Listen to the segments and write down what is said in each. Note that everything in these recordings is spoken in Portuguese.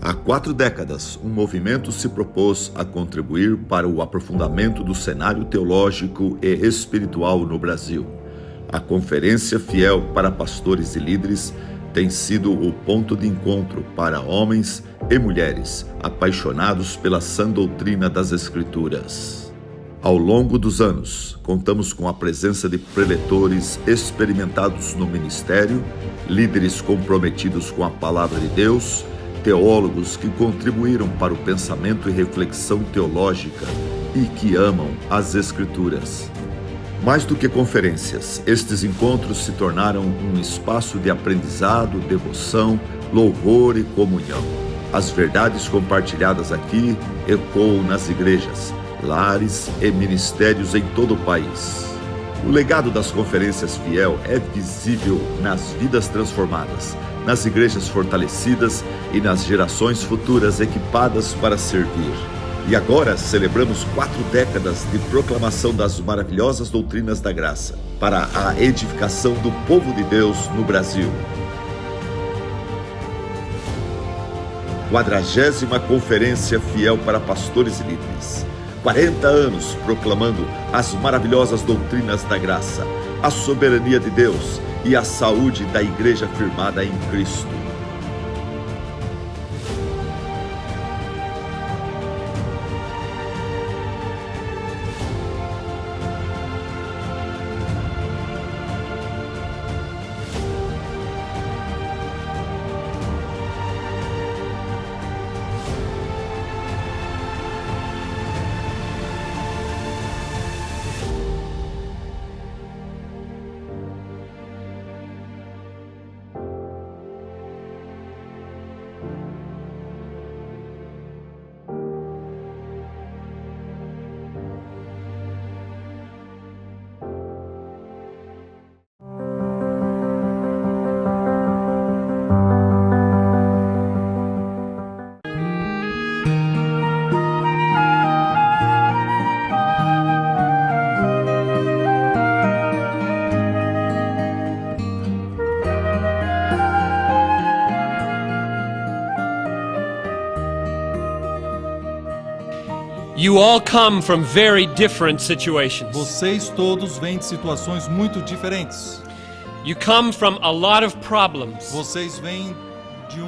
Há 4 décadas, um movimento se propôs a contribuir para o aprofundamento do cenário teológico e espiritual no Brasil. A Conferência Fiel para Pastores e Líderes tem sido o ponto de encontro para homens e mulheres apaixonados pela sã doutrina das Escrituras. Ao longo dos anos, contamos com a presença de preletores experimentados no ministério, líderes comprometidos com a Palavra de Deus, teólogos que contribuíram para o pensamento e reflexão teológica e que amam as Escrituras. Mais do que conferências, estes encontros se tornaram um espaço de aprendizado, devoção, louvor e comunhão. As verdades compartilhadas aqui ecoam nas igrejas, lares e ministérios em todo o país. O legado das Conferências Fiel é visível nas vidas transformadas, nas igrejas fortalecidas e nas gerações futuras equipadas para servir. E agora celebramos 4 décadas de proclamação das maravilhosas doutrinas da graça para a edificação do povo de Deus no Brasil. 40ª Conferência Fiel para Pastores e Líderes. 40 anos proclamando as maravilhosas doutrinas da graça, a soberania de Deus e a saúde da igreja firmada em Cristo. You all come from very different situations. Vocês todos vêm de situações muito diferentes. You come from a lot of problems. Vocês vêm de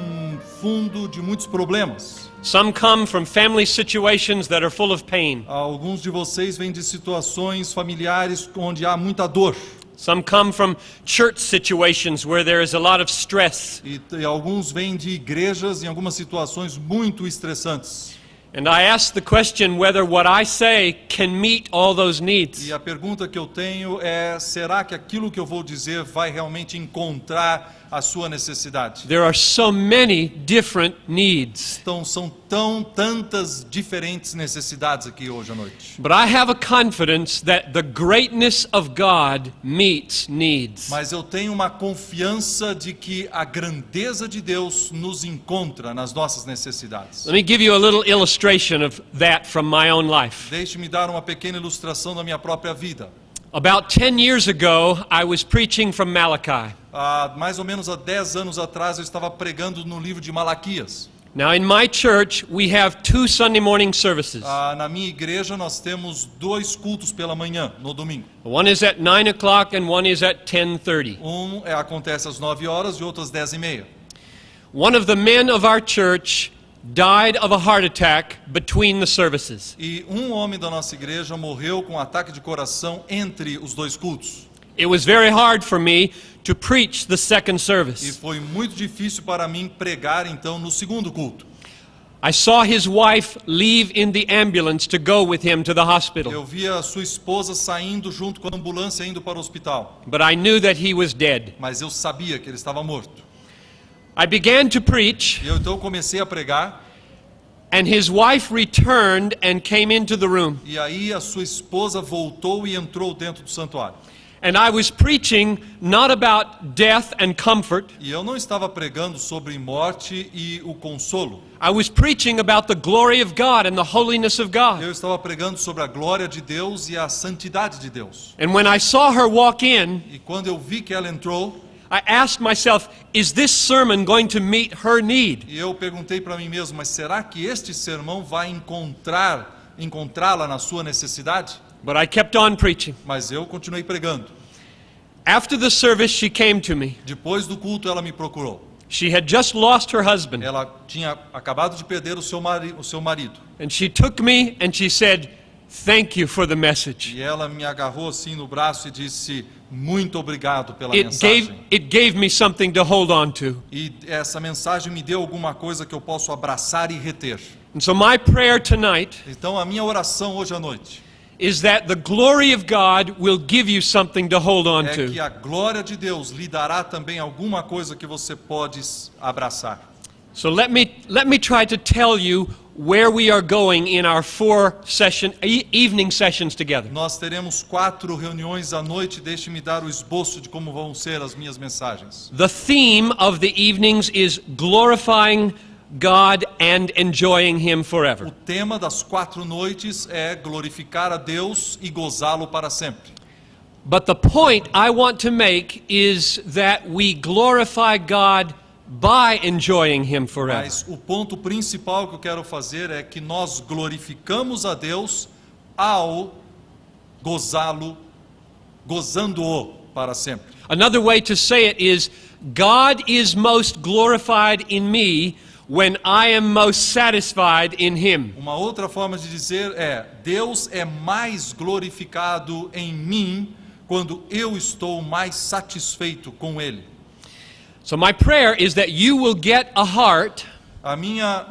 fundo de muitos problemas. Some come from family situations that are full of pain. Alguns de vocês vêm de situações familiares onde há muita dor. Some come from church situations where there is a lot of stress. E alguns vêm de igrejas em algumas situações muito estressantes. And I ask the question whether what I say can meet all those needs. E a pergunta que eu tenho é: será que aquilo que eu vou dizer vai realmente encontrar a sua necessidade? There are so many different needs. Então são tantas diferentes necessidades aqui hoje à noite. But I have a confidence that the greatness of God meets needs. Mas eu tenho uma confiança de que a grandeza de Deus nos encontra nas nossas necessidades. Let me give you a little illustration of that from my own life. Deixe-me dar uma pequena ilustração da minha própria vida. About 10 years ago, I was preaching from Malachi. Mais ou menos há 10 anos atrás eu estava pregando no livro de Malaquias. Now in my church, we have 2 Sunday morning services. Na minha igreja nós temos 2 cultos pela manhã, no domingo. One is at 9 o'clock and one is at 10:30. Acontece às 9 horas e outro às 10:30. One of the men of our church died of a heart attack between the services. E homem da nossa igreja morreu com um ataque de coração entre os 2 cultos. It was very hard for me to preach the second E service. foi muito difícil para mim pregar então no segundo culto. I saw his wife leave in the ambulance to go with him to the hospital. Eu vi a sua esposa saindo junto com a ambulância indo para o hospital. But I knew that he was dead. Mas eu sabia que ele estava morto. I began to preach, E eu então comecei a pregar. and his wife returned and came into the room. E aí a sua esposa voltou e entrou dentro do santuário. And I was preaching not about death and comfort. E eu não estava pregando sobre morte e o consolo. I was preaching about the glory of God and the holiness of God. Eu estava pregando sobre a glória de Deus e a santidade de Deus. And when I saw her walk in, E quando eu vi que ela entrou, I asked myself, is this sermon going to meet her need? E eu perguntei para mim mesmo, mas será que este sermão vai encontrá-la na sua necessidade? But I kept on preaching. Mas eu continuei pregando. After the service, she came to me. Depois do culto, ela me procurou. She had just lost her husband. Ela tinha acabado de perder o seu marido. And she took me and she said, thank you for the message. E ela me agarrou assim no braço e disse, muito obrigado pela mensagem. It gave me something to hold on to. E essa mensagem me deu alguma coisa que eu posso abraçar e reter. And so my prayer tonight Então a minha oração hoje à noite is that the glory of God will give you something to hold on é que to. a glória de Deus lhe dará também alguma coisa que você pode abraçar. So let me try to tell you where we are going in our evening sessions together. Nós teremos 4 reuniões à noite. Deixe-me dar o esboço de como vão ser as minhas mensagens. The theme of the evenings is glorifying God and enjoying Him O forever. tema das 4 noites é glorificar a Deus e gozá-lo para sempre. But the point I want to make is that we glorify God by enjoying Him forever. Mas o ponto principal que eu quero fazer é que nós glorificamos a Deus ao gozá-lo, gozando-o para sempre. Another way to say it is, God is most glorified in me when I am most satisfied in Him. Uma outra forma de dizer é, Deus é mais glorificado em mim quando eu estou mais satisfeito com Ele. So my prayer is that you will get a heart A minha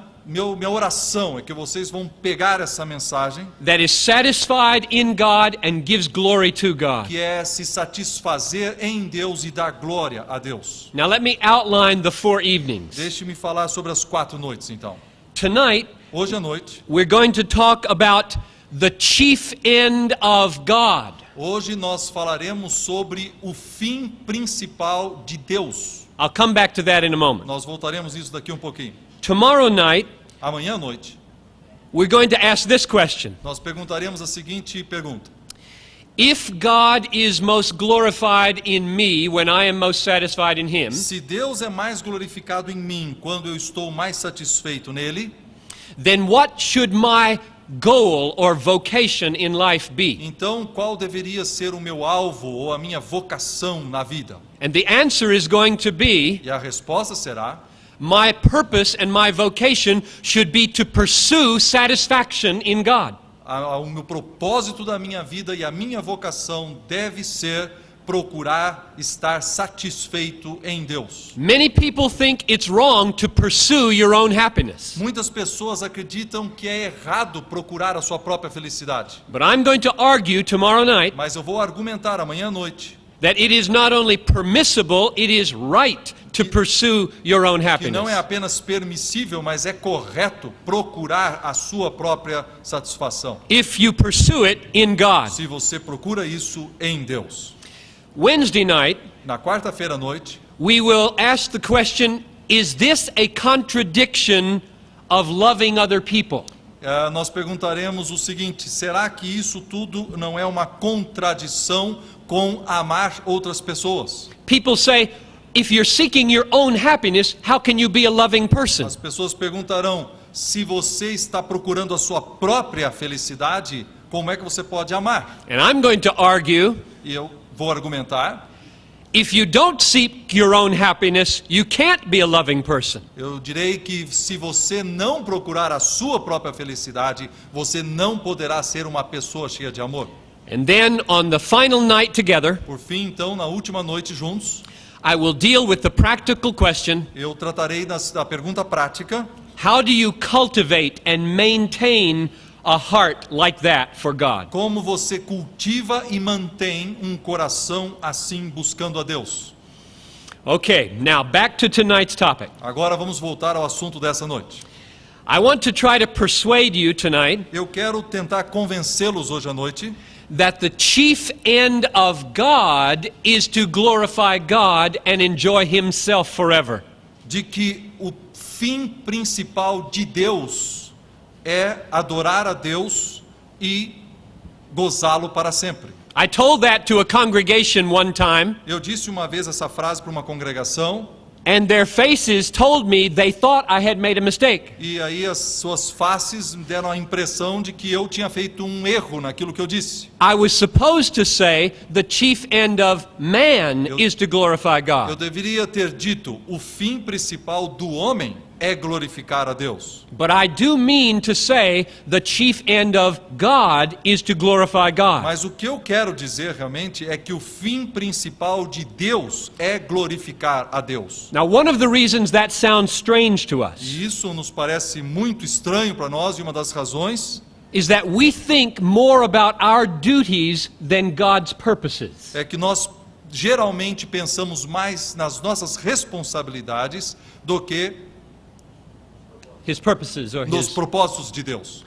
oração é que vocês vão pegar essa mensagem, that is satisfied in God and gives glory to God. que é se satisfazer em Deus e dar glória a Deus. Now let me outline the 4 evenings. Deixe-me falar sobre as 4 noites então. Tonight, Hoje à noite, we're going to talk about the chief end of God. hoje nós falaremos sobre o fim principal de Deus. I'll come back to that in a moment. Nós voltaremos nisso daqui um pouquinho. Tomorrow night, Amanhã à noite, we're going to ask this question. nós perguntaremos a seguinte pergunta: If God is most glorified in me when I am most satisfied in Him, se Deus é mais glorificado em mim quando eu estou mais satisfeito nele, then what should my goal or vocation in life be? então qual deveria ser o meu alvo ou a minha vocação na vida? And the answer is going to be, E a resposta será: my purpose and my vocation should be to pursue satisfaction in God. o meu propósito da minha vida e a minha vocação deve ser procurar estar satisfeito em Deus. Many people think it's wrong to pursue your own happiness. Muitas pessoas acreditam que é errado procurar a sua própria felicidade. But I'm going to argue tomorrow night Mas eu vou argumentar amanhã à noite that it is not only permissible, it is right to pursue your own que não é happiness. apenas permissível, mas é correto procurar a sua própria satisfação. If you pursue it in God. Se você procura isso em Deus. Wednesday night, Na quarta-feira à noite, we will ask the question, is this a contradiction of loving other people? nós perguntaremos o seguinte: será que isso tudo não é uma contradição com amar outras pessoas? People say, if you're seeking your own happiness, how can you be a loving person? As pessoas perguntarão: se você está procurando a sua própria felicidade, como é que você pode amar? And I'm going to argue, E eu vou argumentar: if you don't seek your own happiness, you can't be a loving person. eu direi que se você não procurar a sua própria felicidade, você não poderá ser uma pessoa cheia de amor. And then on the final night together, Por fim, então, na última noite juntos, I will deal with the practical question, eu tratarei da pergunta prática: how do you cultivate and maintain a heart like that for God? como você cultiva e mantém um coração assim buscando a Deus. Okay, now back to tonight's topic. Agora vamos voltar ao assunto dessa noite. I want to try to persuade you tonight Eu quero tentar convencê-los hoje à noite that the chief end of God is to glorify God and enjoy Himself forever. de que o fim principal de Deus é adorar a Deus e gozá-lo para sempre. I told that to a congregation one time, Eu disse uma vez essa frase para uma congregação, and their faces told me they thought I had made a mistake. e aí as suas faces me deram a impressão de que eu tinha feito um erro naquilo que eu disse. I was supposed to say the chief end of man is to glorify Eu God. deveria ter dito, o fim principal do homem é glorificar a Deus. But I do mean to say the chief end of God is to glorify God. Mas o que eu quero dizer realmente é que o fim principal de Deus é glorificar a Deus. Now, one of the reasons that sounds strange to us E isso nos parece muito estranho para nós, e uma das razões is that we think more about our duties than God's purposes. é que nós geralmente pensamos mais nas nossas responsabilidades do que His purposes or nos his. propósitos de Deus.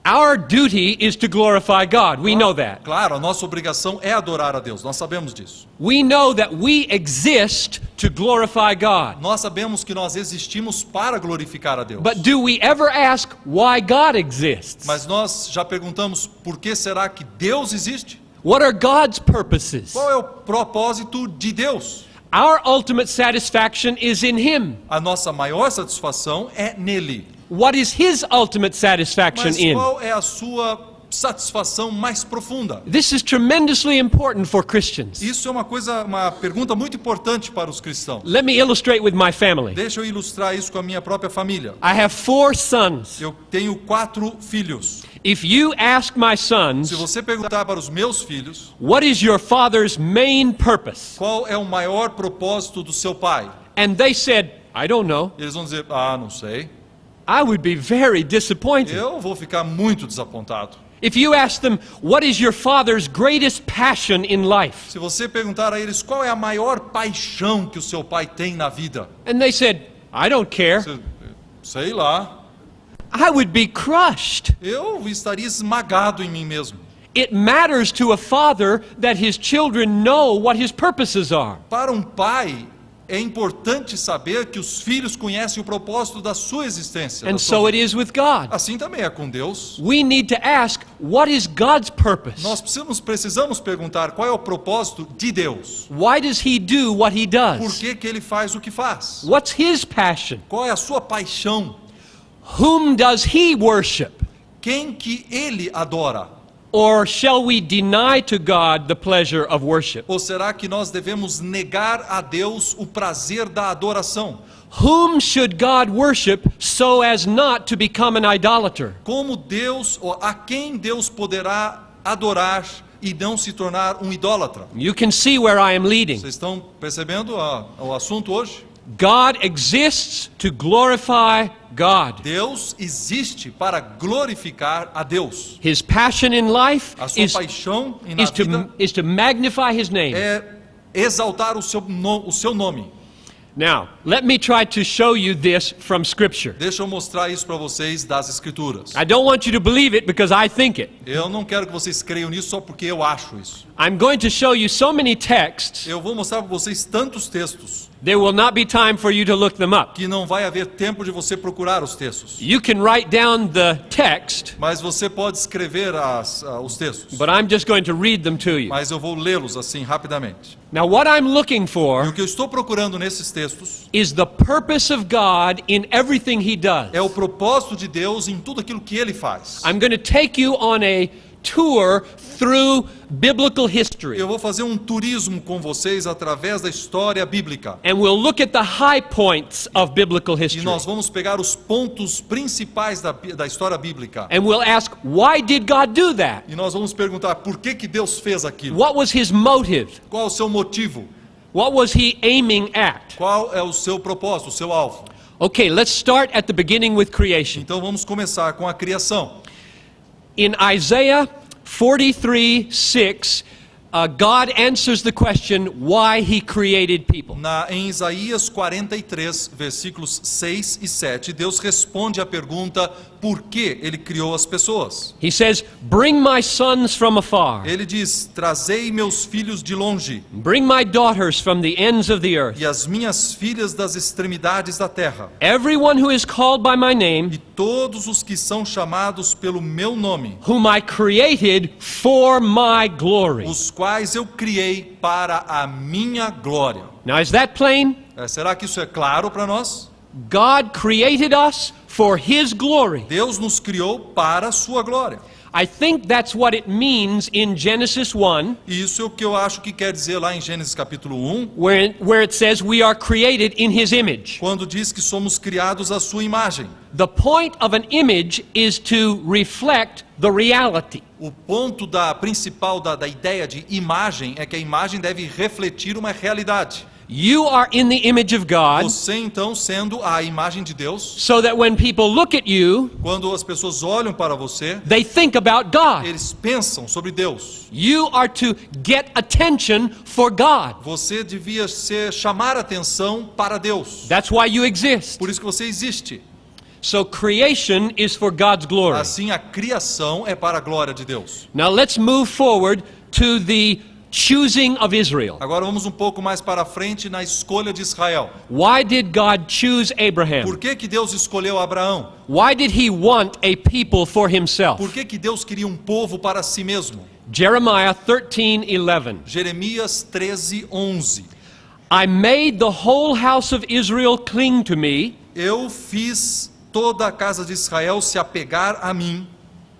Our duty is to glorify God. We know that. Claro, a nossa obrigação é adorar a Deus, nós sabemos disso. We know that we exist to glorify God. Nós sabemos que nós existimos para glorificar a Deus. But do we ever ask why God exists? Mas nós já perguntamos, por que será que Deus existe? What are God's purposes? Qual é o propósito de Deus? Our ultimate satisfaction is in Him. A nossa maior satisfação é nele. What is His ultimate satisfaction Mas in? qual é a sua satisfação mais profunda? This is tremendously important for Christians. Isso é uma pergunta muito importante para os cristãos. Let me illustrate with my family. Deixa eu ilustrar isso com a minha própria família. I have 4 sons. Eu tenho 4 filhos. If you ask my sons, Se você perguntar para os meus filhos, what is your father's main purpose? qual é o maior propósito do seu pai? And they said, I don't know. Eles vão dizer, não sei. I would be very disappointed. Eu vou ficar muito desapontado. If you ask them, what is your father's greatest passion in life? Se você perguntar a eles qual é a maior paixão que o seu pai tem na vida, And they said, I don't care. você, sei lá, I would be crushed. eu estaria esmagado em mim mesmo. It matters to a father that his children know what his purposes are. Para um pai, é importante saber que os filhos conhecem o propósito da sua existência. And da sua so it vida. is with God. Assim também é com Deus. We need to ask, what is God's purpose? Nós precisamos perguntar qual é o propósito de Deus. Why does he do what he Por does? que ele faz o que faz? What's his passion? Qual é a sua paixão? Whom does he worship? Quem que ele adora? Or shall we deny to God the pleasure of worship? Ou será que nós devemos negar a Deus o prazer da adoração? Whom should God worship so as not to become an idolater? Como Deus, ou a quem Deus poderá adorar e não se tornar um idólatra? You can see where I am leading. Vocês estão percebendo o assunto hoje? God exists to glorify God. Deus existe para glorificar a Deus. His passion in life A sua paixão na vida is to magnify his name. é exaltar o seu nome. Now, let me try to show you this from Scripture. Deixa eu mostrar isso para vocês das Escrituras. I don't want you to believe it because I think it. Eu não quero que vocês creiam nisso só porque eu acho isso. I'm going to show you so many texts, Eu vou mostrar para vocês tantos textos there will not be time for you to look them up. que não vai haver tempo de você procurar os textos. You can write down the text, Mas você pode escrever os textos. but I'm just going to read them to you. Mas eu vou lê-los assim rapidamente. Now, what I'm looking E o for que eu estou procurando nesses textos is the purpose of God in everything he does. é o propósito de Deus em tudo aquilo que Ele faz. I'm going to take you on a tour through biblical history. Eu vou fazer um turismo com vocês através da história bíblica. And we'll look at the high points of biblical E history. nós vamos pegar os pontos principais da história bíblica. And we'll ask, why did God do that? E nós vamos perguntar por que Deus fez aquilo? What was his motive? Qual é o seu motivo? What was he aiming at? Qual é o seu propósito, o seu alvo? Okay, let's start at the beginning with creation. Então vamos começar com a criação. In Isaiah 43:6, God answers the question why he created people. Em Isaías 43, versículos 6 e 7, Deus responde à pergunta por que ele criou as pessoas. He says, "Bring my sons from afar, Ele diz: trazei meus filhos de longe bring my daughters from the ends of the earth. e as minhas filhas das extremidades da terra, Everyone who is called by my e name, todos os que são chamados pelo meu nome, whom I created for my glory." os quais eu criei para a minha glória. Now, is that plain? Será que isso é claro para nós? God created us for his glory. Deus nos criou para a sua glória. I think that's what it means in Genesis 1, E isso é o que eu acho que quer dizer lá em Gênesis capítulo 1, where it says we are created in his image. quando diz que somos criados à sua imagem. The point of an image is to reflect the reality. O ponto principal da ideia de imagem é que a imagem deve refletir uma realidade. You are in the image of God, Você então sendo a imagem de Deus, so that when people look at you, quando as pessoas olham para você, they think about God. eles pensam sobre Deus. You are to get attention for God. Você devia chamar atenção para Deus. That's why you exist. Por isso que você existe. So creation is for God's glory. Assim, a criação é para a glória de Deus. Now let's move forward to the choosing of Israel. Agora vamos um pouco mais para frente na escolha de Israel. Why did God choose Abraham? Por que Deus escolheu Abraão? Why did he want a people for himself? Por que Deus queria um povo para si mesmo? Jeremiah 13:11. Jeremias 13:11. I made the whole house of Israel cling to me, Eu fiz toda a casa de Israel se apegar a mim,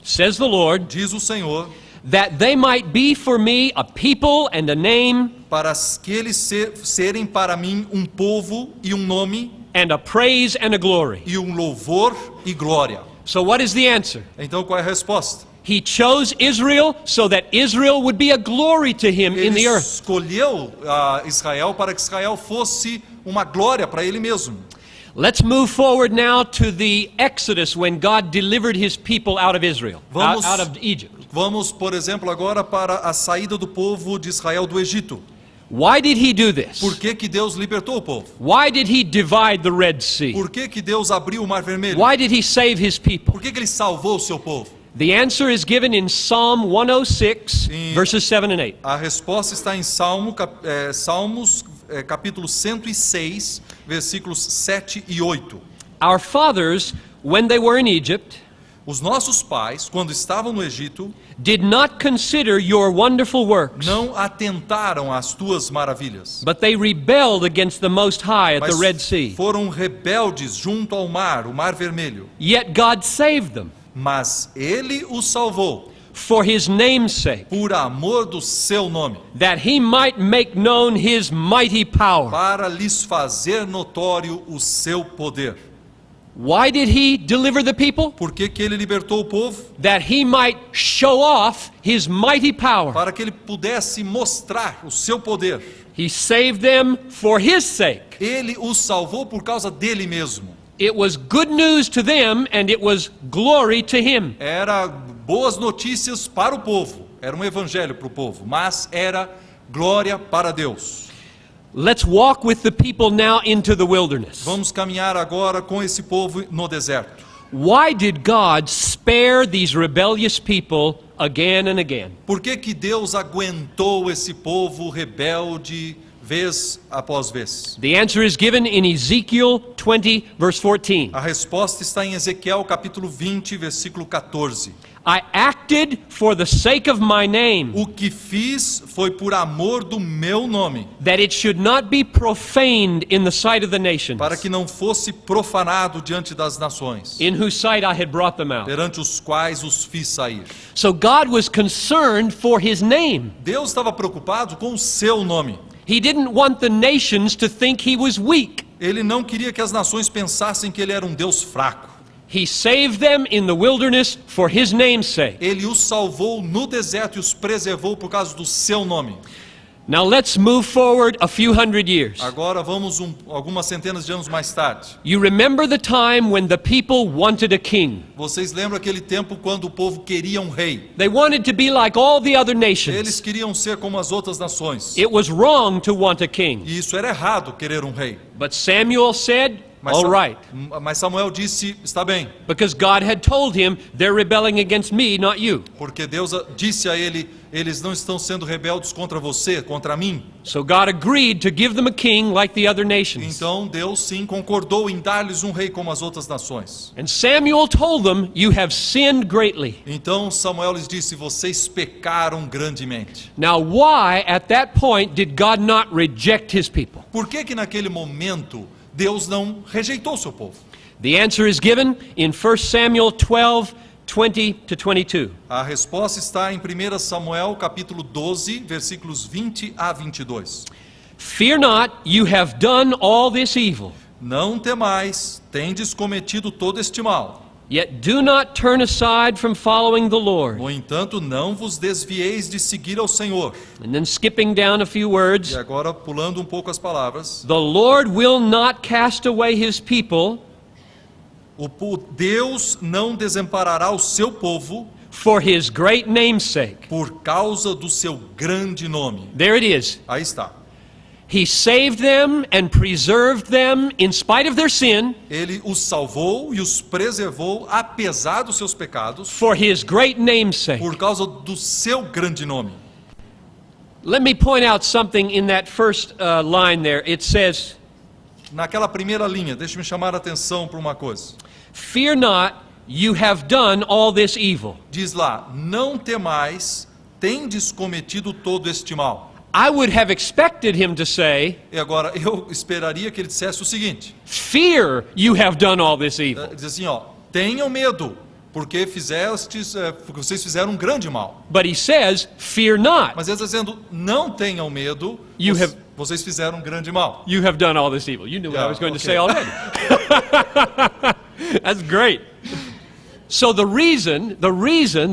says the Lord, diz o Senhor, that they might be for me a people and a name para que eles serem para mim um povo e um nome and a praise and a glory. e um louvor e glória. So what is the answer? Então qual é a resposta? He chose Israel so that Israel would be a glory to him in Ele the earth. escolheu Israel para que Israel fosse uma glória para ele mesmo. Let's move forward now to the Exodus when God delivered his people out of Israel, Vamos- out of Egypt. Vamos, por exemplo, agora para a saída do povo de Israel do Egito. Why did he do this? Por que Deus libertou o povo? Why did he divide the Red Sea? Por que Deus abriu o Mar Vermelho? Why did he save his people? Por que ele salvou o seu povo? The answer is given in Psalm 106, Sim. verses 7 and 8. A resposta está em Salmos, capítulo 106, versículos 7 e 8. Our fathers, when they were in Egypt, Os nossos pais, quando estavam no Egito, did not consider your wonderful works, não atentaram às tuas maravilhas, but they rebelled against the Most High at the Red Sea. foram rebeldes junto ao mar, o Mar Vermelho. Yet God saved them Mas ele os salvou for his name's sake, por amor do seu nome, that he might make known his mighty power. para lhes fazer notório o seu poder. Why did he deliver the people? Por que ele libertou o povo? That he might show off his mighty power. Para que ele pudesse mostrar o seu poder. He saved them for his sake. Ele os salvou por causa dele mesmo. It was good news to them and it was glory to him. Era boas notícias para o povo, era um evangelho para o povo, mas era glória para Deus. Let's walk with the people now into the wilderness. Vamos caminhar agora com esse povo no deserto. Why did God spare these rebellious people again and again? Por que Deus aguentou esse povo rebelde vez após vez? The answer is given in Ezekiel 20, verse 14. A resposta está em Ezequiel capítulo 20, versículo 14. I acted for the sake of my name, O que fiz foi por amor do meu nome, that it should not be profaned in the sight of the nations, para que não fosse profanado diante das nações, in whose sight I had brought them out. perante os quais os fiz sair. So God was concerned for his name. Deus estava preocupado com o seu nome. He didn't want the nations to think he was weak. Ele não queria que as nações pensassem que ele era um Deus fraco. He saved them in the wilderness for his name's sake. Ele os salvou no deserto e os preservou por causa do seu nome. Now let's move forward a few hundred years. Agora vamos algumas centenas de anos mais tarde. You remember the time when the people wanted a king. Vocês lembram aquele tempo quando o povo queria um rei? They wanted to be like all the other Eles nations. queriam ser como as outras nações. It was wrong to want a king. E isso era errado, querer um rei. But Samuel said, all right. Mas Samuel disse, está bem, Because God had told him, they're rebelling against me, not you. porque Deus disse a ele, eles não estão sendo rebeldes contra você, contra mim. So God agreed to give them a king like the other nations. Então Deus sim concordou em dar-lhes um rei como as outras nações. And Samuel told them, you have sinned greatly. Então Samuel lhes disse, vocês pecaram grandemente. Now why, at that point, did God not reject his people? Por que naquele momento Deus não rejeitou seu povo? The answer is given in 1 Samuel 12, 20 to 22. A resposta está em 1 Samuel capítulo 12, versículos 20 a 22. Fear not, you have done all this evil. Não temais, tendes cometido todo este mal. Yet do not turn aside from following the Lord. No entanto, não vos desvieis de seguir ao Senhor. And then skipping down a few words, E agora, pulando um pouco as palavras, the Lord will not cast away his people o Deus não desamparará o seu povo for his great name's sake. por causa do seu grande nome. There it is. Aí está. He saved them and preserved them in spite of their sin Ele os salvou e os preservou, apesar dos seus pecados, for his great name's sake. por causa do seu grande nome. Let me point out something in that first line there. It says, Naquela primeira linha, deixe-me chamar a atenção para uma coisa. fear not, you have done all this evil. Diz lá, não temais, tendes cometido todo este mal. I would have expected him to say, E agora, eu esperaria que ele dissesse o seguinte. fear you have done all this evil. Diz assim, ó, tenham medo, porque vocês fizeram um grande mal. But he says, fear not, Mas ele está dizendo, não tenham medo, You have- vocês fizeram um grande mal. you have done all this evil. You knew what I Yeah, was going to okay. say already. That's great. So the reason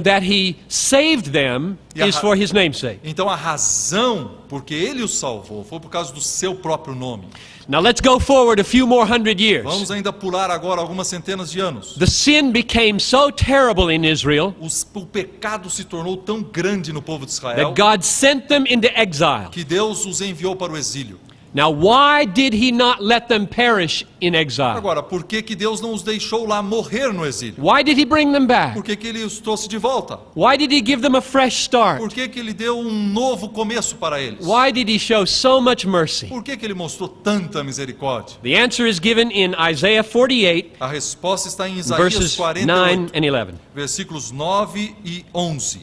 that he saved them Yeah. is for his name's sake. Então a razão porque ele os salvou foi por causa do seu próprio nome. Now let's go forward a few more hundred years. Vamos ainda pular agora algumas centenas de anos. The sin became so terrible in Israel O pecado se tornou tão grande no povo de Israel that God sent them into exile. que Deus os enviou para o exílio. Now why did he not let them perish in exile? Agora, por que Deus não os deixou lá morrer no exílio? Why did he bring them back? Por que ele os trouxe de volta? Why did he give them a fresh start? Por que ele deu um novo começo para eles? Why did he show so much mercy? Por que ele mostrou tanta misericórdia? The answer is given in Isaiah 48, A resposta está em Isaías verses 9 48, and 11. versículos 9 e 11.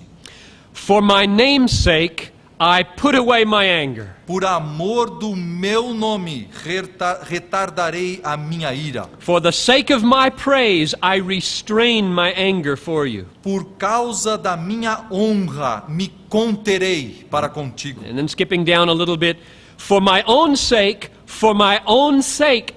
For my name's sake, I put away my anger. Por amor do meu nome, retardarei a minha ira. For the sake of my praise, I restrain my anger for you. Por causa da minha honra, me conterei para contigo. And then skipping down a little bit, for my own sake,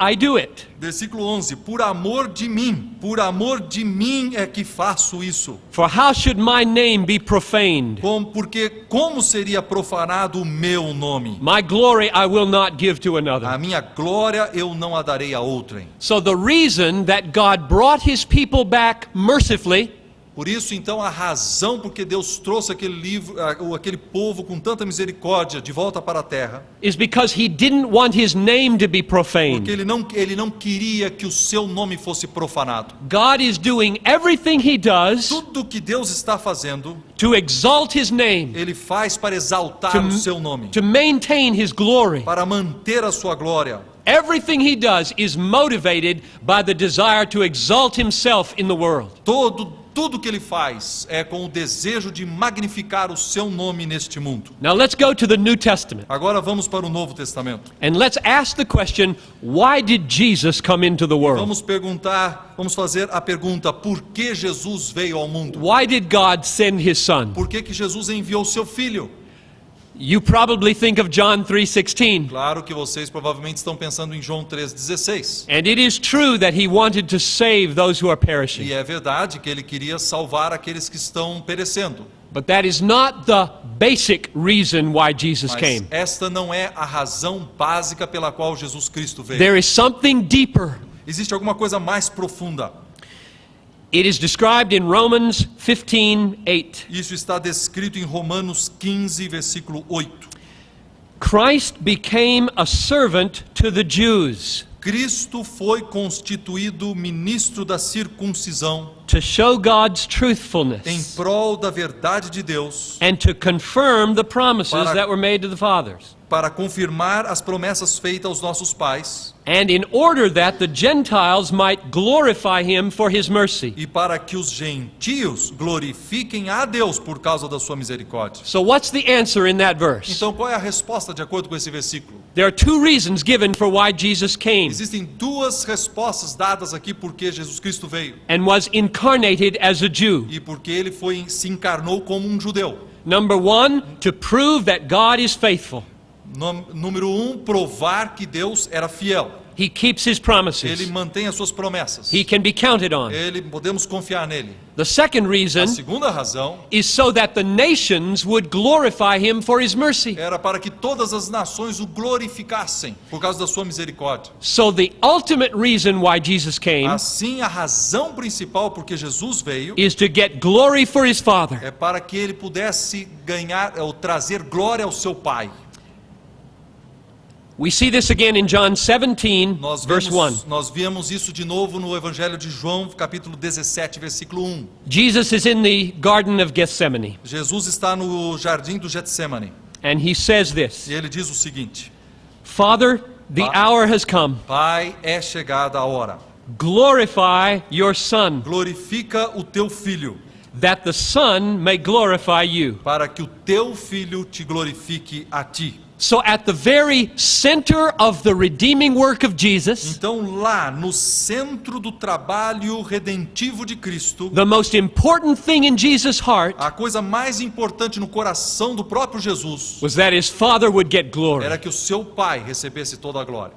I do it. Versículo 11. Por amor de mim é que faço isso. For how should my name be profaned? Porque como seria profanado o meu nome? My glory I will not give to another. A minha glória eu não a darei a outrem. So the reason that God brought his people back mercifully Por isso, então, a razão porque Deus trouxe aquele povo com tanta misericórdia de volta para a terra, is because he didn't want his name to be profaned. porque ele não queria que o seu nome fosse profanado. God is doing everything he does Tudo que Deus está fazendo, to exalt his name, Ele faz para exaltar o seu nome, to maintain his glory. para manter a sua glória. Everything he does is motivated by the desire to exalt himself in the world. Tudo que ele faz é com o desejo de magnificar o seu nome neste mundo. Now let's go to the New Testament Agora vamos para o Novo Testamento. and let's ask the question, why did Jesus come into the world? Vamos fazer a pergunta, por que Jesus veio ao mundo? Why did God send his son? Por que Jesus enviou seu filho? You probably think of John 3:16. Claro que vocês provavelmente estão pensando em João 3,16. And it is true that he wanted to save those who are perishing. E é verdade que ele queria salvar aqueles que estão perecendo. But that is not the basic reason why Jesus Mas came. esta não é a razão básica pela qual Jesus Cristo veio. There is something deeper. Existe alguma coisa mais profunda. It is described in Romans 15:8. Isso está descrito em Romanos 15, versículo 8. Christ became a servant to the Jews Cristo foi constituído ministro da circuncisão to show God's em truthfulness prol da verdade de Deus, and to confirm the promises Para- that were made to the fathers. para confirmar as promessas feitas aos nossos pais And in order that the Gentiles might glorify him for his mercy. e para que os gentios glorifiquem a Deus por causa da sua misericórdia. So what's the answer in that verse? Então, qual é a resposta de acordo com esse versículo? There are two reasons given for why Jesus came Existem duas respostas dadas aqui porque Jesus Cristo veio and was incarnated as a Jew. e porque ele se encarnou como um judeu. Number one, to prove that God is faithful. Número 1, provar que Deus era fiel. He keeps his Ele promises. mantém as suas promessas. He can be counted on. Podemos confiar nele. The second A reason segunda razão is so that the nations would glorify him for his mercy. era para que todas as nações o glorificassem por causa da sua misericórdia. So the ultimate reason why Jesus came Assim, a razão principal porque Jesus veio is to get glory for his Father. é para que ele pudesse ganhar ou trazer glória ao seu Pai. We see this again in John 17, verse 1. Nós vemos isso de novo no Evangelho de João, capítulo 17, versículo 1. Jesus is in the Garden of Gethsemane, Jesus está no jardim do Getsemane and he says this, e ele diz o seguinte: Father, the hour has come. Pai, é chegada a hora. Glorify your Son, Glorifica o teu filho, that the Son may glorify you. para que o teu filho te glorifique a ti. So at the very center of the redeeming work of Jesus, Então, lá no centro do trabalho redentivo de Cristo, the most important thing in Jesus' heart a coisa mais importante no coração do próprio Jesus was that his Father would get glory. era que o seu Pai recebesse toda a glória.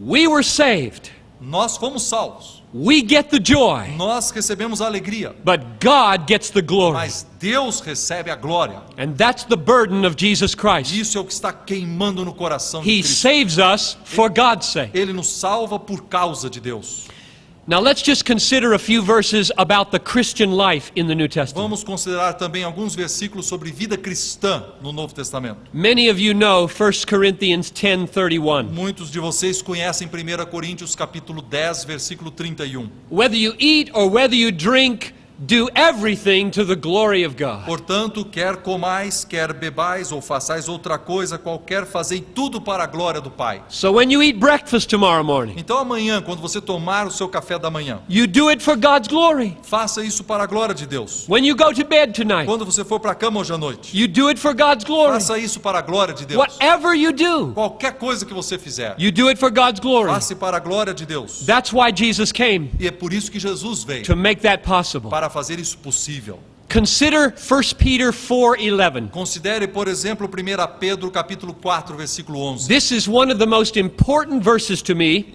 We were saved. Nós fomos salvos, We get the joy, nós recebemos a alegria, but God gets the glory. mas Deus recebe a glória. And that's the burden of Jesus Christ. Isso é o que está queimando no coração de He Cristo. saves us for God's sake. Ele nos salva por causa de Deus. Now let's just consider a few verses about the Christian life in the New Testament. Vamos considerar também alguns versículos sobre vida cristã no Novo Testamento. Many of you know 1 Corinthians 10:31. Muitos de vocês conhecem 1 Coríntios capítulo 10, versículo 31. Whether you eat or whether you drink, do everything to the glory of God. Portanto, quer comais, quer bebais ou façais outra coisa qualquer, fazei tudo para a glória do Pai. So when you eat breakfast tomorrow morning, Então amanhã, quando você tomar o seu café da manhã, you do it for God's glory. faça isso para a glória de Deus. When you go to bed tonight, Quando você for para a cama hoje à noite, you do it for God's glory. faça isso para a glória de Deus. Whatever you do, Qualquer coisa que você fizer, you do it for God's glory. faça para a glória de Deus. That's why Jesus came, E é por isso que Jesus veio, to make that possible. para fazer isso possível. Consider 1 Peter 4:11. Considere, por exemplo, 1 Pedro capítulo 4, versículo 11. This is one of the most important verses to me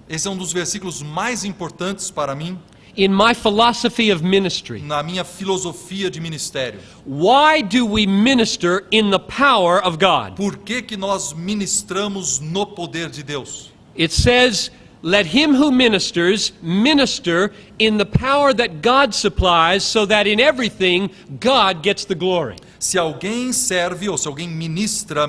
Esse é um dos versículos mais importantes para mim in my philosophy of ministry. na minha filosofia de ministério. Why do we minister in the power of God? Por que que nós ministramos no poder de Deus? It says, let him who ministers minister in the power that God supplies, so that in everything God gets the glory. Se alguém serve ou se alguém ministra,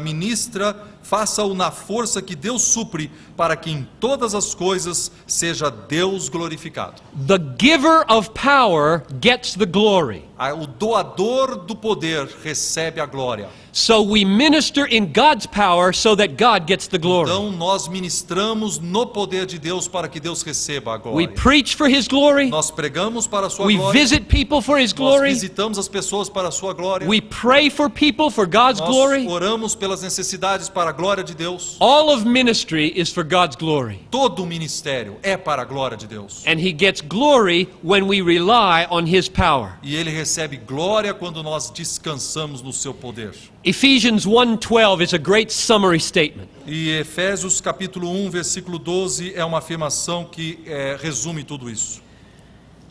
faça-o na força que Deus supre, para que em todas as coisas seja Deus glorificado. The giver of power gets the glory. O doador do poder recebe a glória. So we minister in God's power so that God gets the glory. Então nós ministramos no poder de Deus para que Deus receba a We glória. preach for his glory. Nós pregamos para a sua We glória. visit people for his Nós glory. visitamos as pessoas para a sua glória. We pray for people for God's Nós glory. oramos pelas necessidades para a glória de Deus. All of ministry is for God's glory. Todo o ministério é para a glória de Deus. And he gets glory when we rely on his power. E ele recebe glória quando nós descansamos no seu poder. Ephesians 1:12 is a great summary statement. E Efésios capítulo 1, versículo 12 é uma afirmação que resume tudo isso.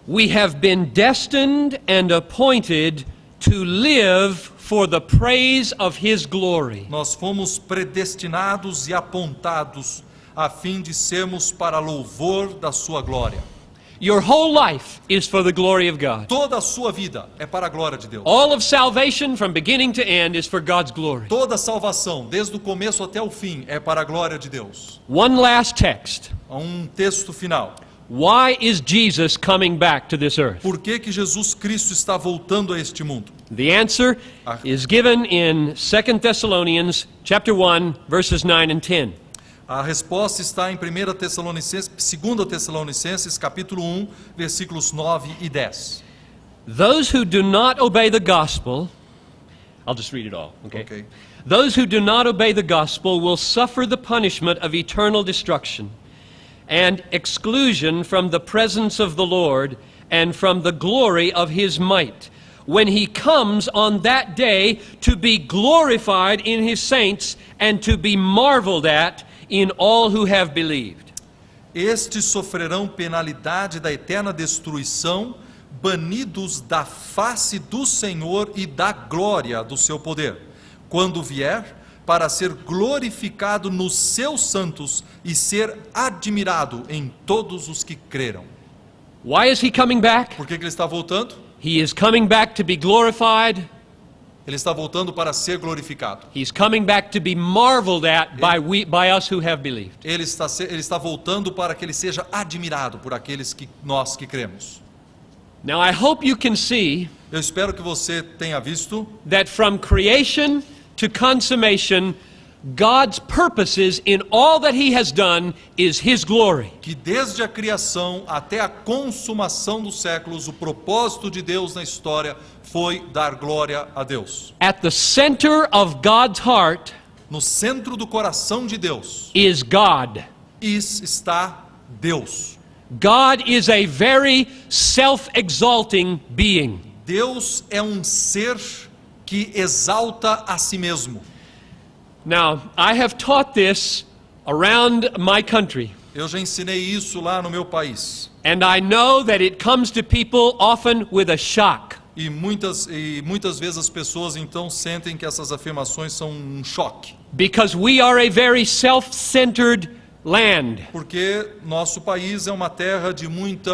We have been destined and appointed to live for the praise of His glory. Nós fomos predestinados e apontados a fim de sermos para louvor da sua glória. Your whole life is for the glory of God. Toda a sua vida é para a glória de Deus. All of salvation from beginning to end is for God's glory. Toda a salvação, desde o começo até o fim, é para a glória de Deus. One last text. Um texto final. Why is Jesus coming back to this earth? Por que Jesus Cristo está voltando a este mundo? The answer is given in 2 Thessalonians chapter 1 verses 9 and 10. A resposta está em 2 Tessalonicenses, capítulo 1, versículos 9 e 10. Those who do not obey the gospel, I'll just read it all, okay? Ok. Those who do not obey the gospel will suffer the punishment of eternal destruction and exclusion from the presence of the Lord and from the glory of His might, when He comes on that day to be glorified in His saints and to be marveled at in all who have believed. Estes sofrerão penalidade da eterna destruição, banidos da face do Senhor e da glória do seu poder, quando vier para ser glorificado nos seus santos e ser admirado em todos os que creram. Why is He coming back? Por que ele está voltando? He is coming back to be glorified. Ele está voltando para ser glorificado. He's coming back to be marveled at by us who have believed. Ele está voltando para que ele seja admirado por aqueles que nós que cremos. Now I hope you can see Eu espero que você tenha visto that from creation to consummation, God's purposes in all that He has done is His glory. que desde a criação até a consumação dos séculos, o propósito de Deus na história foi dar glória a Deus. At the center of God's heart No centro do coração de Deus is God. está Deus. God is a very self-exalting being. Deus é um ser que exalta a si mesmo. Now, I have taught this around my country, Eu já ensinei isso lá no meu país. and I know that it comes to people often with a shock. E muitas vezes as pessoas então sentem que essas afirmações são um choque. Because we are a very self-centered land. Porque nosso país é uma terra de muito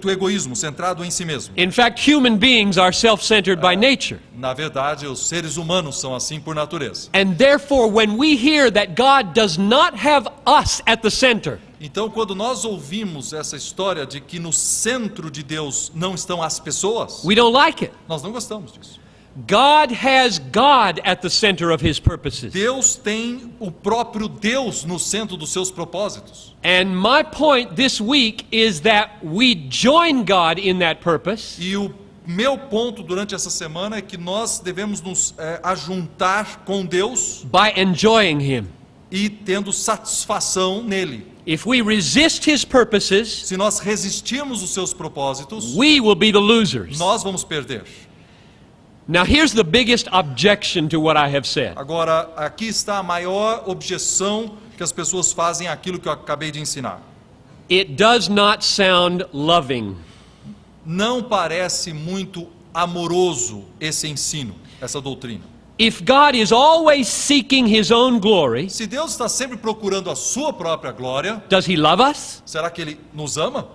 egoísmo, centrado em si mesmo. In fact, human beings are self-centered by nature. Na verdade, os seres humanos são assim por natureza. And therefore, when we hear that God does not have us at the center, Então, quando nós ouvimos essa história de que no centro de Deus não estão as pessoas, we don't like it. nós não gostamos disso. God has God at the center of His purposes. Deus tem o próprio Deus no centro dos seus propósitos. And my point this week is that we join God in that purpose E o meu ponto durante essa semana é que nós devemos nos ajuntar com Deus by enjoying Him. e tendo satisfação nele. If we resist His purposes, Se nós resistirmos os seus propósitos, we will be the losers. nós vamos perder. Now here's the biggest objection to what I have said. Agora, aqui está a maior objeção que as pessoas fazem àquilo que eu acabei de ensinar. It does not sound loving. Não parece muito amoroso esse ensino, essa doutrina. If God is always seeking His own glory, Se Deus está sempre procurando a sua própria glória, does He love us? será que Ele nos ama?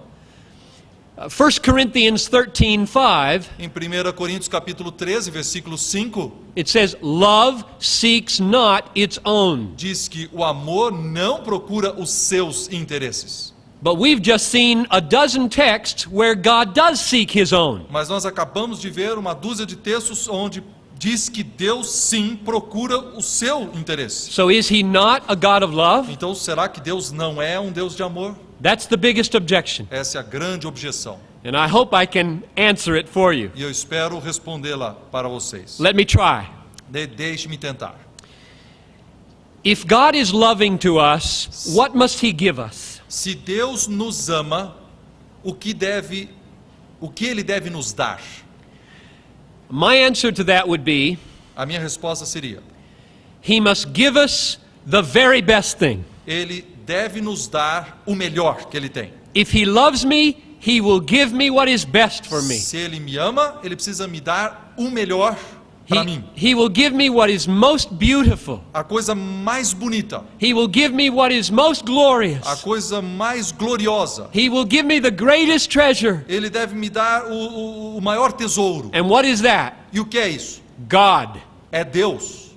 1 Corinthians 13:5, Em 1 Coríntios capítulo 13, versículo 5, it says, "Love seeks not its own." diz que o amor não procura os seus interesses. But we've just seen a dozen texts where God does seek His own. Mas nós acabamos de ver uma dúzia de textos onde diz que Deus sim procura o seu interesse. So is He not a God of love? Então, será que Deus não é um Deus de amor? That's the biggest objection. Essa é a grande objeção. And I hope I can answer it for you. E eu espero respondê-la para vocês. Let me try. Deixe-me tentar. If God is loving to us, what must He give us? Se Deus nos ama, o que Ele deve nos dar? My answer to that would be, A minha resposta seria: He must give us the very best thing. Ele deve nos dar o melhor que Ele tem. If He loves me, He will give me what is best for me. Se Ele me ama, Ele precisa me dar o melhor para mim. He will give me what is most beautiful. A coisa mais bonita, He will give me what is most a glorious. coisa mais gloriosa. He will give me the greatest treasure. Ele deve me dar o maior tesouro. And what is that? E o que é isso? God. É Deus.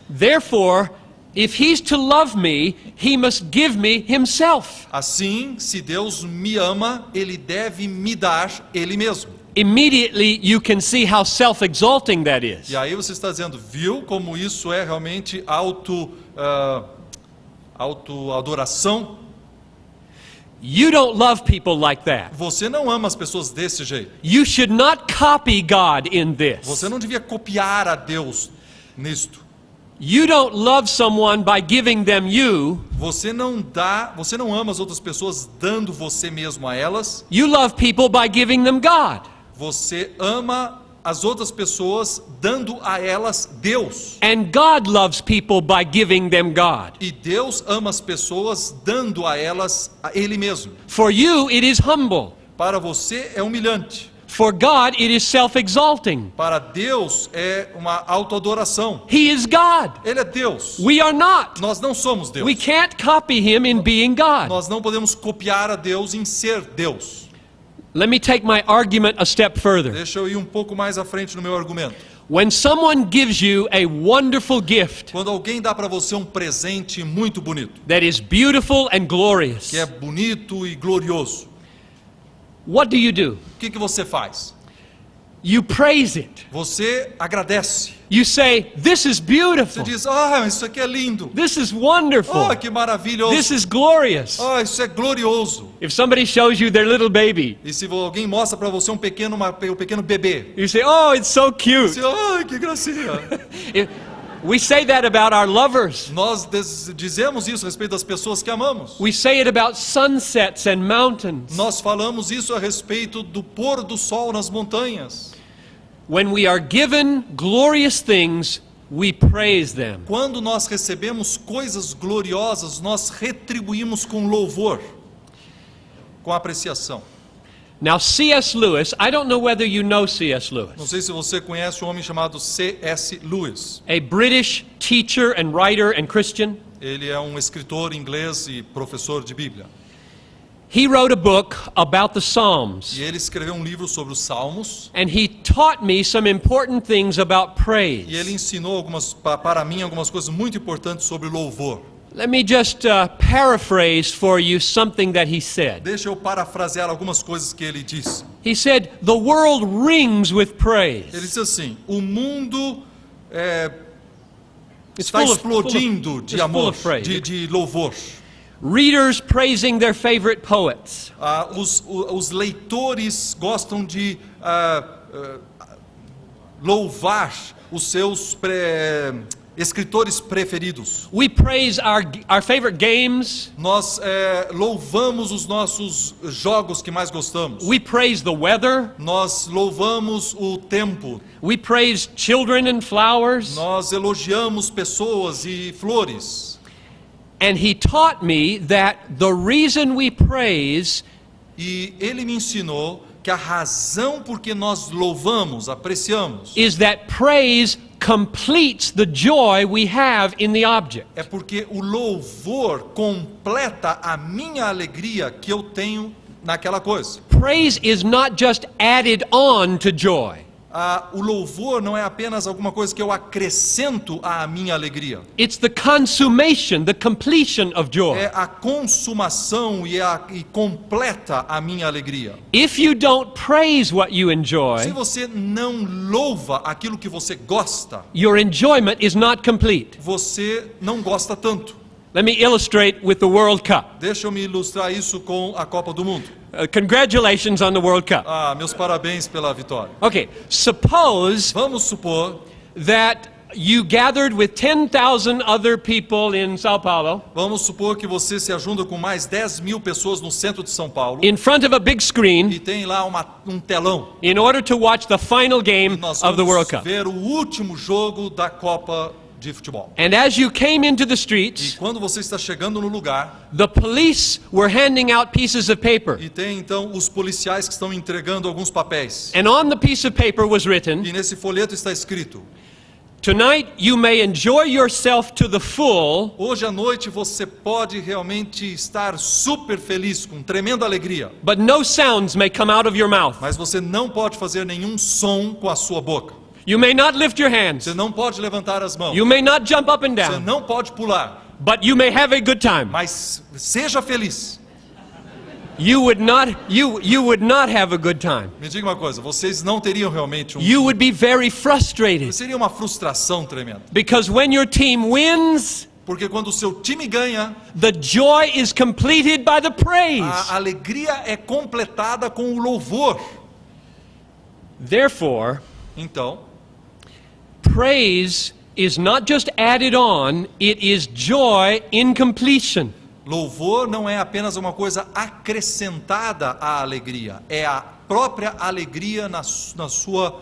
Therefore, if He's to love me, He must give me Himself. Assim, se Deus me ama, Ele deve me dar Ele mesmo. Immediately you can see how self-exalting that is. E aí você está dizendo, viu como isso é realmente auto-adoração? You don't love people like that. Você não ama as pessoas desse jeito. You should not copy God in this. Você não devia copiar a Deus nisto. You don't love someone by giving them you. Você não ama as outras pessoas dando você mesmo a elas. You love people by giving them God. Você ama as outras pessoas dando a elas Deus. And God loves people by giving them God. E Deus ama as pessoas dando a elas a Ele mesmo. For you it is humble. Para você é humilhante. For God it is self-exalting. Para Deus é uma autoadoração. He is God. Ele é Deus. We are not. Nós não somos Deus. We can't copy Him in being God. Nós não podemos copiar a Deus em ser Deus. Let me take my argument a step further. Deixa eu ir um pouco mais à frente no meu argumento. When someone gives you a wonderful gift Quando alguém dá para você um presente muito bonito, that is beautiful and glorious, que é bonito e glorioso, what do you do? o que você faz? You praise it. Você agradece. You say, "This is Você beautiful. diz, isso aqui é lindo. This is wonderful. Que maravilhoso. This is glorious." Isso é glorioso. If somebody shows you their little baby, E se alguém mostra para você um pequeno bebê, you say, "Oh, it's so cute." você, que gracinha. We say that about our lovers. Nós dizemos isso a respeito das pessoas que amamos. We say it about sunsets and mountains. Nós falamos isso a respeito do pôr do sol nas montanhas. When we are given glorious things, we praise them. Quando nós recebemos coisas gloriosas, nós retribuímos com louvor, com apreciação. Now, C.S. Lewis, I don't know whether you know C.S. Não Lewis, sei se você conhece um homem chamado C.S. Lewis. a British teacher and writer and Christian. Ele é um escritor inglês e professor de Bíblia. He wrote a book about the Psalms, E ele escreveu um livro sobre os Salmos. and he taught me some important things about E ele praise. ensinou para mim algumas coisas muito importantes sobre louvor. Let me just paraphrase for you something that he said. Deixa eu parafrasear algumas coisas que ele disse. He said, "The world rings with Ele praise." disse assim, o mundo It's está full of- explodindo de it's full amor, of praise. de louvor. Readers praising their favorite poets. Os leitores gostam de louvar os seus escritores preferidos. We praise our favorite games. Nós louvamos os nossos jogos que mais gostamos. We praise the weather. Nós louvamos o tempo. We praise children and flowers. Nós elogiamos pessoas e flores. And he taught me that the reason we praise E ele me ensinou que a razão por que nós louvamos, apreciamos, is that praise completes the joy we have in the object. é porque o louvor completa a minha alegria que eu tenho naquela coisa. Praise is not just added on to joy. O louvor não é apenas alguma coisa que eu acrescento à minha alegria. It's the consummation, the completion of joy. É a consumação e completa a minha alegria. If you don't praise what you Se enjoy, você não louva aquilo que você gosta, your enjoyment is not complete. você não gosta tanto. Let me illustrate with the World Cup. Deixa eu me ilustrar isso com a Copa do Mundo. Congratulations on the World Cup. Meus parabéns pela vitória. Okay, suppose Vamos supor, that you gathered with 10,000 other people in Sao Paulo que você se ajunta com mais 10.000 pessoas no centro de São Paulo in front of a big screen e tem lá um telão. in order to watch the final game Nós of the World vamos Cup. ver o último jogo da Copa de futebol. And as you came into the E streets, quando você está chegando no lugar, the police were handing out pieces of paper. e tem então os policiais que estão entregando alguns papéis. And on the piece of paper was written, E nesse folheto está escrito: "Tonight you may enjoy yourself to the full, hoje à noite você pode realmente estar super feliz, com tremenda alegria, but no sounds may come out of your mouth. mas você não pode fazer nenhum som com a sua boca. You may not lift your hands. Você não pode levantar as mãos. You may not jump up and Você down, não pode pular, but you may have a good time." mas seja feliz. You would not have a good time. Me diga uma coisa, vocês não teriam realmente You would be very frustrated seria uma frustração tremenda. because when your team wins, Porque quando o seu time ganha, the joy is completed by the praise. a alegria é completada com o louvor. Therefore, Então, praise is not just added on, it is joy in completion. louvor não é apenas uma coisa acrescentada à alegria, é a própria alegria na sua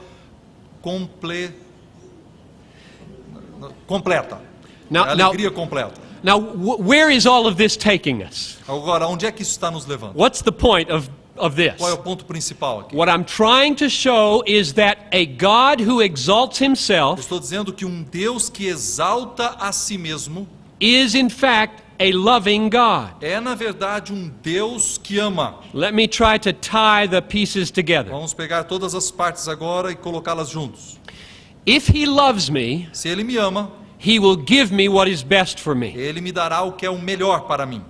completa. Now- É a alegria completa. Now, where is all of this taking us? Agora, onde é que isso está nos levando? What's the point of this? Qual é o ponto principal aqui? What I'm trying to show is that a God who exalts Eu himself estou dizendo que um Deus que exalta a si mesmo is, in fact, a loving God. é, na verdade, um Deus que ama. Let me try to tie the pieces together. Vamos pegar todas as partes agora e colocá-las juntos. If he loves me, Se Ele me ama, he will give me what is best for me. Ele me dará o que é o melhor para mim.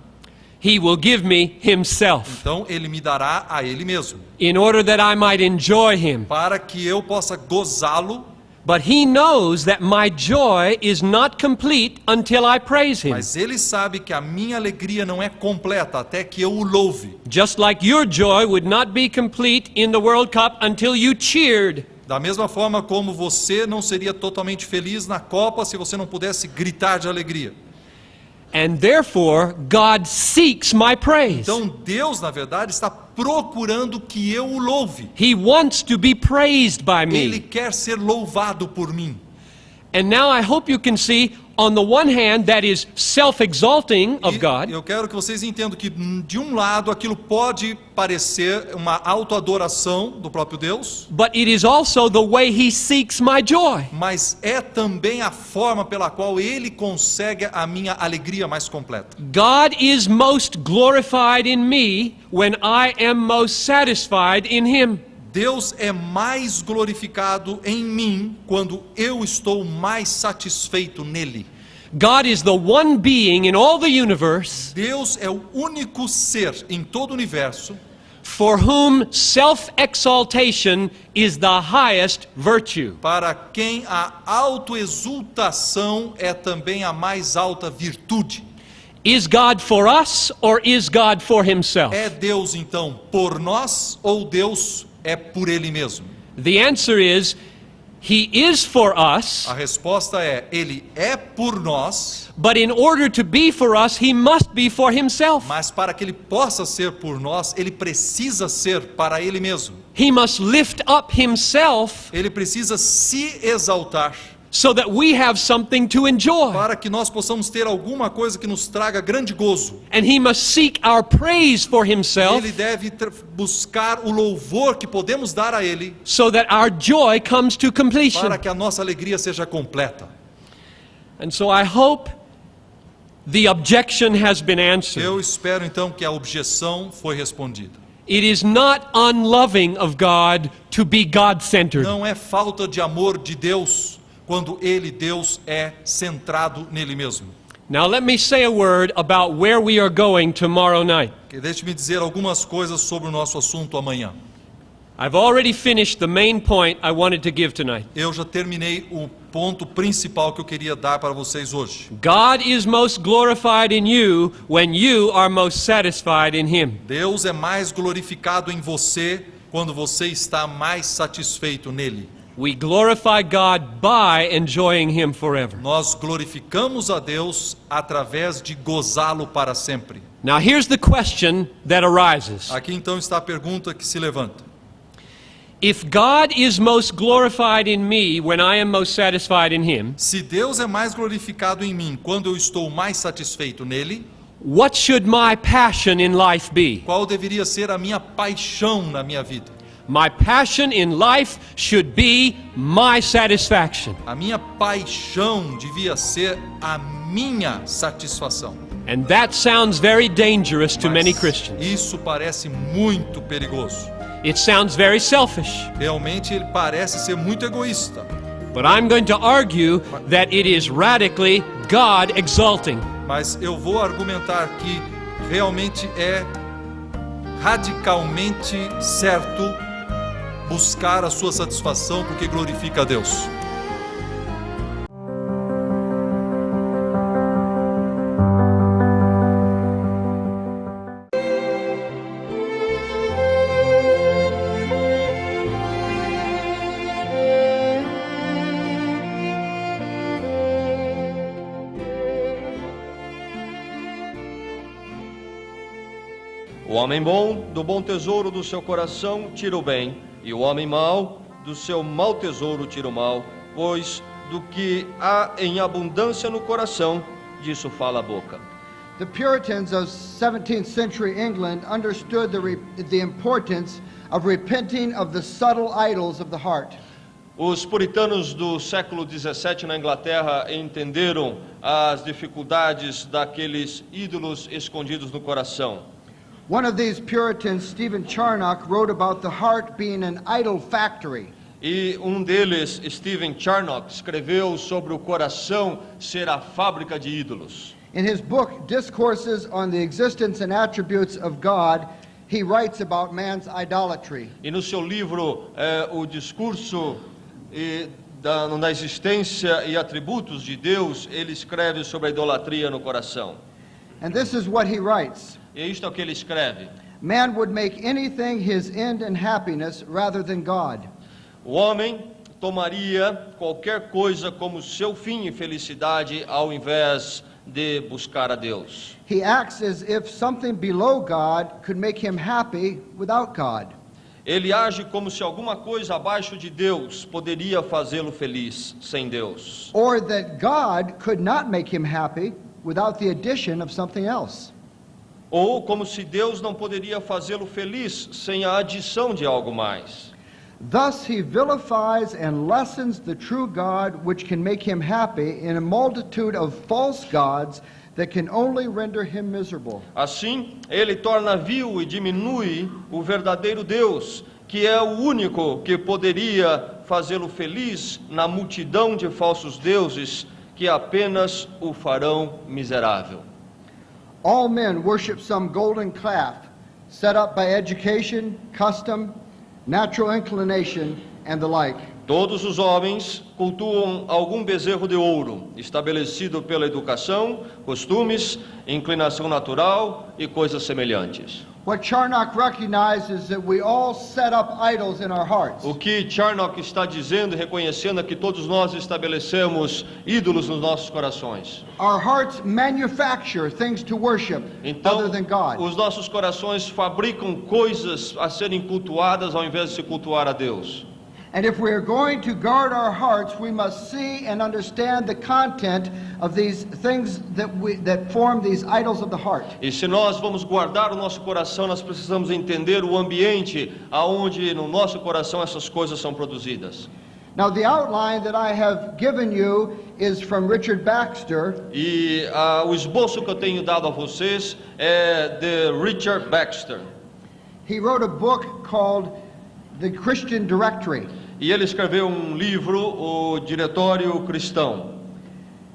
He will give me himself Então, Ele me dará a Ele mesmo, in order that I might enjoy him. para que eu possa gozá-lo. But he knows that my joy is not complete until I praise him. Mas Ele sabe que a minha alegria não é completa até que eu o louve. Just like your joy would not be complete in the World Cup until you cheered. Da mesma forma como você não seria totalmente feliz na Copa se você não pudesse gritar de alegria. And therefore, God seeks my praise. Então Deus, na verdade, está procurando que eu o louve. He wants to be praised by Ele me. quer ser louvado por mim. And now I hope you can see, on the one hand, that is self-exalting of E God. eu quero que vocês entendam que, de um lado, aquilo pode parecer uma autoadoração do próprio Deus, But it is also the way he seeks my joy. mas é também a forma pela qual Ele consegue a minha alegria mais completa. God is most glorified in me when I am most satisfied in him. Deus é mais glorificado em mim quando eu estou mais satisfeito nele. God is the one being in all the universe Deus é o único ser em todo o universo for whom self-exaltation is the highest virtue. para quem a autoexultação é também a mais alta virtude. Is God for us or is God for himself? É Deus então por nós ou Deus é por Ele mesmo? The answer is, he is for us, A resposta é: Ele é por nós, but in order to be for us, he must be for himself. mas para que Ele possa ser por nós, Ele precisa ser para Ele mesmo. He must lift up himself Ele precisa se exaltar so that we have something to enjoy. para que nós possamos ter alguma coisa que nos traga grande gozo. And he must seek our praise for himself Ele deve buscar o louvor que podemos dar a Ele so that our joy comes to completion. para que a nossa alegria seja completa. And so I hope the objection has been answered. Eu espero então que a objeção foi respondida. It is not unloving of God to be God-centered. Não é falta de amor de Deus quando Ele, Deus, é centrado nele mesmo. Now let me say a word about where we are going tomorrow night. Deixe-me dizer algumas coisas sobre o nosso assunto amanhã. I've already finished the main point I wanted to give tonight. Eu já terminei o ponto principal que eu queria dar para vocês hoje. God is most glorified in you when you are most satisfied in him. Deus é mais glorificado em você quando você está mais satisfeito nele. We glorify God by enjoying him forever. Nós glorificamos a Deus através de gozá-lo para sempre. Now here's the question that arises. Aqui então está a pergunta que se levanta. If God is most glorified in me when I am most satisfied in Him, Se Deus é mais glorificado em mim quando eu estou mais satisfeito nele, what should my passion in life be? qual deveria ser a minha paixão na minha vida? My passion in life should be my satisfaction. A minha paixão devia ser a minha satisfação. And that sounds very dangerous to many Mas Christians. isso parece muito perigoso. It sounds very selfish. Realmente ele parece ser muito egoísta. But I'm going to argue that it is radically God exalting. Mas eu vou argumentar que realmente é radicalmente certo buscar a sua satisfação porque glorifica a Deus. O homem bom, do bom tesouro do seu coração, tira o bem, e o homem mau, do seu mau tesouro, tira o mal, pois do que há em abundância no coração, disso fala a boca. The Puritans of 17th century England understood the importance of repenting of the subtle idols of the heart. Os puritanos do século 17 na Inglaterra entenderam as dificuldades daqueles ídolos escondidos no coração. One of these Puritans, Stephen Charnock, wrote about the heart being an idol factory. E um deles, Stephen Charnock, escreveu sobre o coração ser a fábrica de ídolos. In his book, Discourses on the Existence and Attributes of God, he writes about man's idolatry. E no seu livro, o discurso da existência e atributos de Deus, ele escreve sobre a idolatria no coração. And this is what he writes. E isto é o que ele escreve. Man would make anything his end and happiness rather than God. O homem tomaria qualquer coisa como seu fim e felicidade ao invés de buscar a Deus. He acts as if something below God could make him happy without God. Ele age como se alguma coisa abaixo de Deus poderia fazê-lo feliz sem Deus. Or that God could not make him happy without the addition of something else. Ou como se Deus não poderia fazê-lo feliz sem a adição de algo mais. Thus he vilifies and lessens the true God which can make him happy in a multitude of false gods that can only render him miserable. Assim, ele torna vil e diminui o verdadeiro Deus, que é o único que poderia fazê-lo feliz na multidão de falsos deuses que apenas o farão miserável. All men worship some golden calf set up by education, custom, natural inclination, and the like. Todos os homens cultuam algum bezerro de ouro, estabelecido pela educação, costumes, inclinação natural e coisas semelhantes. What Charnock recognizes is that we all set up idols in our hearts. O que Charnock está dizendo e reconhecendo é que todos nós estabelecemos ídolos nos nossos corações. Our hearts manufacture things to worship Então, other than God. os nossos corações fabricam coisas a serem cultuadas ao invés de se cultuar a Deus. And if we are going to guard our hearts, we must see and understand the content of these things that form these idols of the heart. E se nós vamos guardar o nosso coração, nós precisamos entender o ambiente aonde no nosso coração essas coisas são produzidas. Now the outline that I have given you is from Richard Baxter. E o esboço que eu tenho dado a vocês é de Richard Baxter. He wrote a book called The Christian Directory. E ele escreveu um livro, o Diretório Cristão.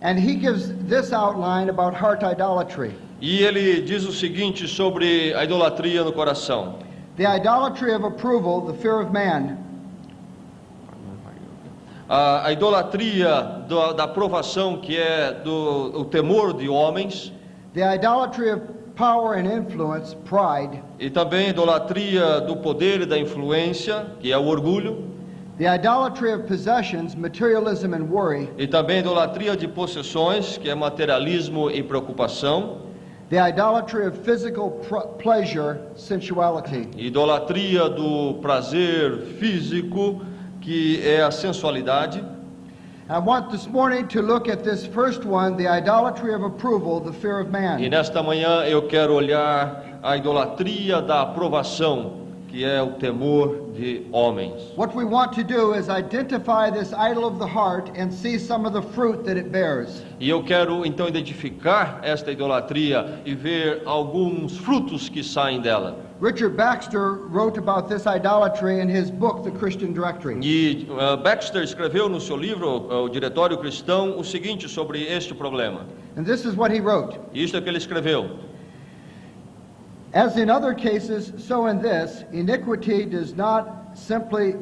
And he gives this outline about heart idolatry. E ele diz o seguinte sobre a idolatria no coração. The idolatry of approval, the fear of man. A idolatria da aprovação, que é o temor de homens. The idolatry of power and influence, pride. E também a idolatria do poder e da influência, que é o orgulho. The idolatry of possessions, materialism and worry. E também a idolatria de possessões, que é materialismo e preocupação. the idolatry of physical pleasure, sensuality. Idolatria do prazer físico, que é a sensualidade. I want this morning to look at this first one, the idolatry of approval, the fear of E man. nesta manhã eu quero olhar a idolatria da aprovação, que é o temor de homens. What we want to do is identify this idol of the heart and see some of the fruit that it bears. E eu quero então identificar esta idolatria e ver alguns frutos que saem dela. Richard Baxter wrote about this idolatry in his book, The Christian Directory. E Baxter escreveu no seu livro, o Diretório Cristão, o seguinte sobre este problema. And this is what he wrote. Isto é que ele escreveu. As in other cases, so in this, iniquity does not simply,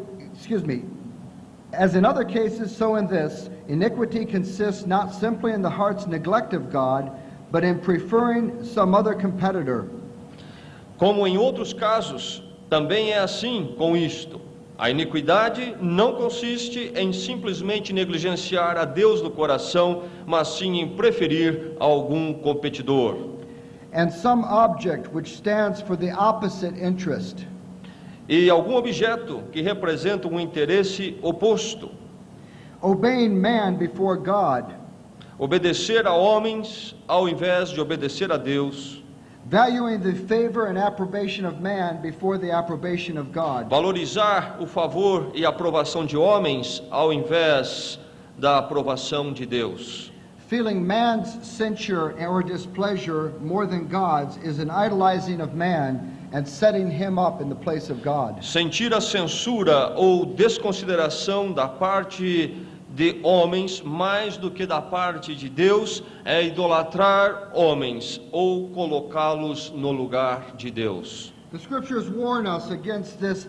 as in other cases, so in this, iniquity consists not simply in the heart's neglect of God, but in preferring some other competitor. Como em outros casos, também é assim com isto. A iniquidade não consiste em simplesmente negligenciar a Deus no coração, mas sim em preferir algum competidor. And some object which stands for the opposite interest. E algum objeto que representa um interesse oposto. Obeying man before God. Obedecer a homens ao invés de obedecer a Deus. Valuing the favor and approbation of man before the approbation of God. Valorizar o favor e a aprovação de homens ao invés da aprovação de Deus. Feeling man's censure or displeasure more than God's is an idolizing of man and setting him up in the place of God. Sentir a censura ou desconsideração da parte de homens mais do que da parte de Deus é idolatrar homens ou colocá-los no lugar de Deus. The scriptures warn us against this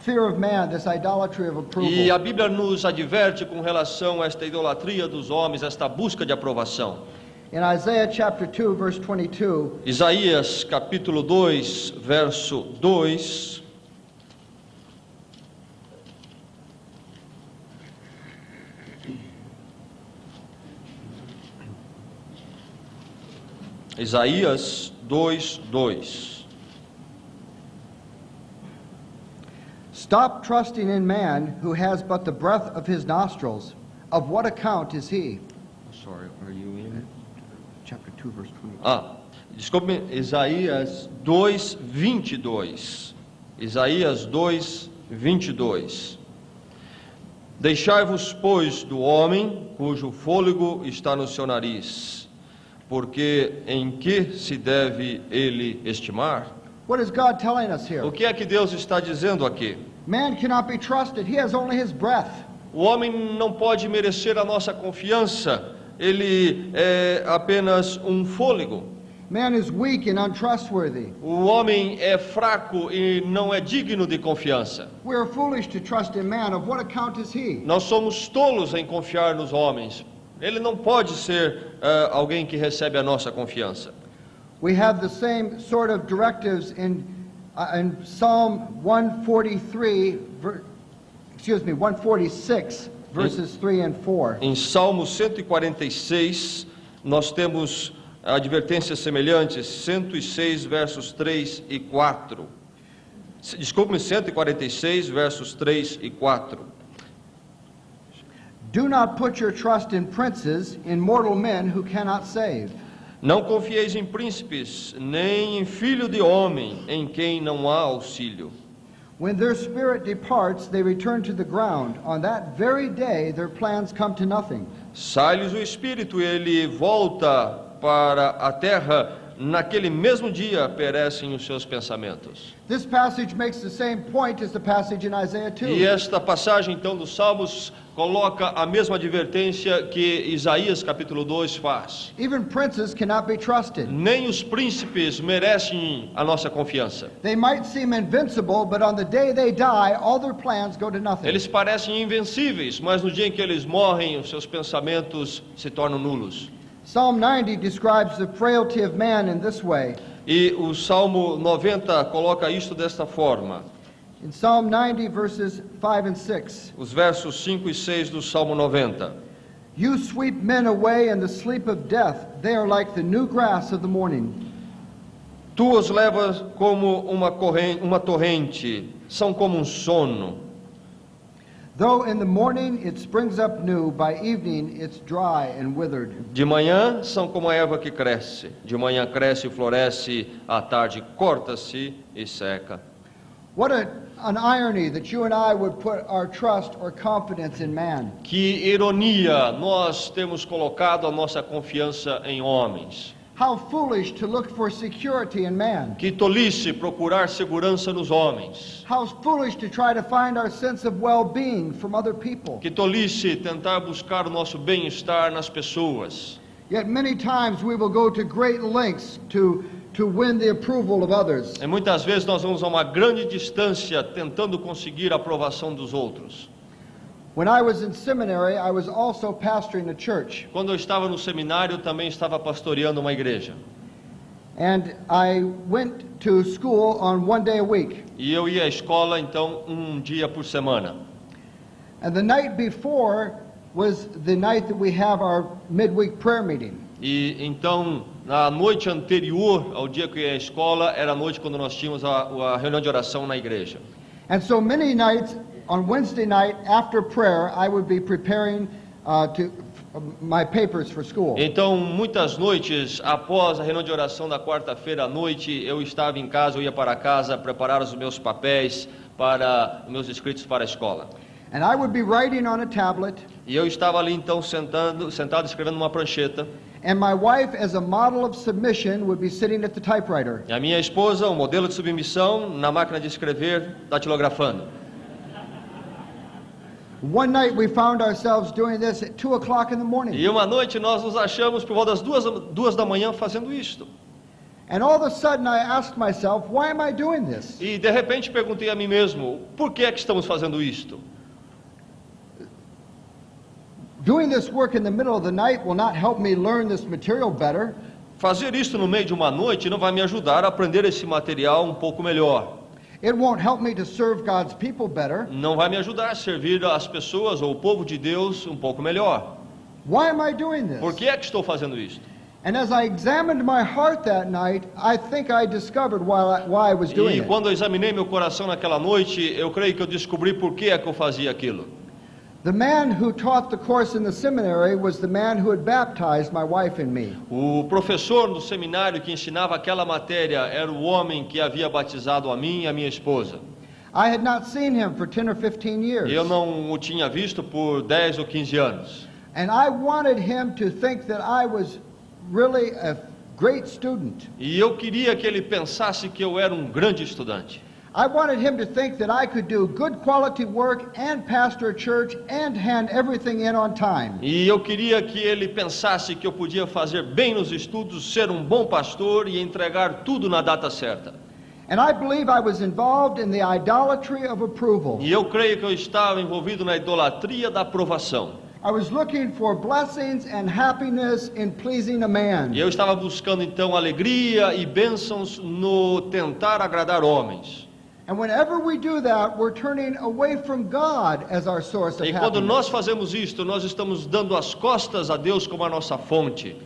fear of man, this idolatry of approval. E a Bíblia nos adverte com relação a esta idolatria dos homens, esta busca de aprovação. In Isaiah chapter 2 verse 22, Isaías capítulo 2, verso 2. Isaías 2, 2. Stop trusting in man who has but the breath of his nostrils. Of what account is he? Sorry, are you in? Chapter 2 verse 22. Desculpe, Isaías 2, 22. Isaías 2, 22. Deixai-vos, pois, do homem, cujo fôlego está no seu nariz, porque em que se deve ele estimar? What is God telling us here? O que é que Deus está dizendo aqui? Man cannot be trusted. He has only his breath. O homem não pode merecer a nossa confiança, ele é apenas um fôlego. Man is weak and untrustworthy. O homem é fraco e não é digno de confiança. We are foolish to trust in man. Of what account is he? Nós somos tolos em confiar nos homens. Ele não pode ser alguém que recebe a nossa confiança. We have the same sort of directives in Psalm 146, verses 3 and 4. Em Salmo 146, nós temos advertências semelhantes, 106, versos 3 e 4. Desculpe-me, 146, versos 3 e 4. Do not put your trust in princes, in mortal men who cannot save. Não confieis em príncipes, nem em filho de homem, em quem não há auxílio. When their spirit departs, they return to the ground. On that very day, their plans come to nothing. Sai-lhes o espírito e ele volta para a terra. Naquele mesmo dia perecem os seus pensamentos. This passage makes the same point as the passage in Isaiah 2. E esta passagem então dos Salmos coloca a mesma advertência que Isaías capítulo 2 faz. Even princes cannot be trusted. Nem os príncipes merecem a nossa confiança. They might seem invincible, but on the day they die, all their plans go to nothing. Eles parecem invencíveis, mas no dia em que eles morrem, os seus pensamentos se tornam nulos. Psalm 90 describes the frailty of man in this way. E o Salmo 90 coloca isto desta forma. In Psalm 90 verses 5 and 6. Os versos 5 e 6 do Salmo 90. You sweep men away in the sleep of death. They are like the new grass of the morning. Tu os levas como uma torrente, são como sono. Though in the morning it springs up new, by evening it's dry and withered. De manhã são como a erva que cresce. De manhã cresce e floresce, à tarde corta-se e seca. What an irony that you and I would put our trust or confidence in man. Que ironia, nós temos colocado a nossa confiança em homens. How foolish to look for security in man. Que tolice procurar segurança nos homens. How foolish to try to find our sense of well-being from other people. Que tolice tentar buscar o nosso bem-estar nas pessoas. Yet many times we will go to great lengths to win the approval of others. E muitas vezes nós vamos a uma grande distância tentando conseguir a aprovação dos outros. When I was in seminary, I was also pastoring a church. Quando eu estava no seminário, eu também estava pastoreando uma igreja. And I went to school on one day a week. E eu ia à escola, então, um dia por semana. And the night before was the night that we have our midweek prayer meeting. E então, na noite anterior ao dia que eu ia à escola, era a noite quando nós tínhamos a reunião de oração na igreja. And so many nights, on Wednesday night after prayer, I would be preparing my papers for school. Então, muitas noites após a reunião de oração da quarta-feira à noite, eu estava em casa, eu ia para casa preparar os meus papéis para os meus escritos para a escola. And I would be writing on a tablet. E eu estava ali então sentado escrevendo numa prancheta. And my wife, as a model of submission, would be sitting at the typewriter. E a minha esposa, o modelo de submissão, na máquina de escrever, datilografando. One night we found ourselves doing this at 2 o'clock in the morning. E uma noite nós nos achamos por volta das duas da manhã fazendo isto. And all of a sudden I asked myself, why am I doing this? E de repente perguntei a mim mesmo, por que é que estamos fazendo isto? Doing this work in the middle of the night will not help me learn this material better. Fazer isto no meio de uma noite não vai me ajudar a aprender esse material um pouco melhor. It won't help me to serve God's people better. Não vai me ajudar a servir as pessoas ou o povo de Deus um pouco melhor. Why am I doing this? Por que é que estou fazendo isto? And as I examined my heart that night, I think I discovered why I was doing E it. quando eu examinei meu coração naquela noite, eu creio que eu descobri por que é que eu fazia aquilo. The man who taught the course in the seminary was the man who had baptized my wife and me. O professor do seminário que ensinava aquela matéria era o homem que havia batizado a mim e a minha esposa. I had not seen him for 10 or 15 years. Eu não o tinha visto por 10 ou 15 anos. And I wanted him to think that I was really a great student. E eu queria que ele pensasse que eu era um grande estudante. I wanted him to think that I could do good quality work and pastor a church and hand everything in on time. E eu queria que ele pensasse que eu podia fazer bem nos estudos, ser um bom pastor e entregar tudo na data certa. And I believe I was involved in the idolatry of approval. E eu creio que eu estava envolvido na idolatria da aprovação. I was looking for blessings and happiness in pleasing a man. E eu estava buscando então alegria e bênçãos no tentar agradar homens. And whenever we do that, we're turning away from God as our source of E quando happiness. nós fazemos isto, nós estamos dando as costas a Deus como a nossa fonte.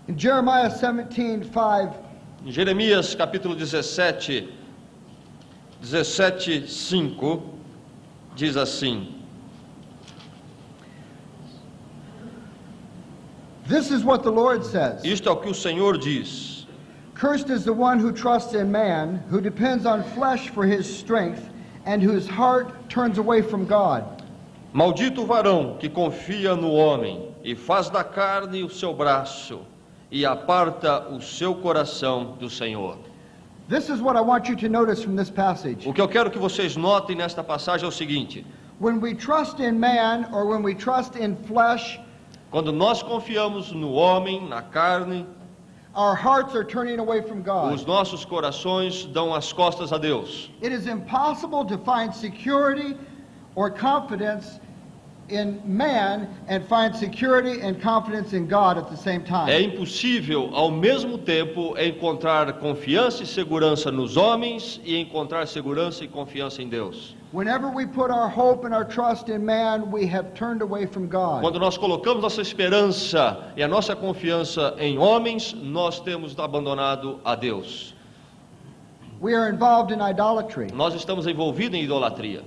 In Jeremiah 17:5, Em Jeremias capítulo 17, 5, diz assim: this is what the Lord says. Isto é o que o Senhor diz. Cursed is the one who trusts in man, who depends on flesh for his strength, and whose heart turns away from God. Maldito o varão que confia no homem e faz da carne o seu braço e aparta o seu coração do Senhor. This is what I want you to notice from this passage. O que eu quero que vocês notem nesta passagem é o seguinte: When we trust in man or when we trust in flesh, quando nós confiamos no homem, na carne, our hearts are turning away from God. os nossos corações dão as costas a Deus. It is impossible to find security or confidence in man and find security and confidence in God at the same time. É impossível, ao mesmo tempo, encontrar confiança e segurança nos homens e encontrar segurança e confiança em Deus. Whenever we put our hope and our trust in man, we have turned away from God. Quando nós colocamos nossa esperança e a nossa confiança em homens, nós temos abandonado a Deus. We are involved in idolatry. Nós estamos envolvidos em idolatria.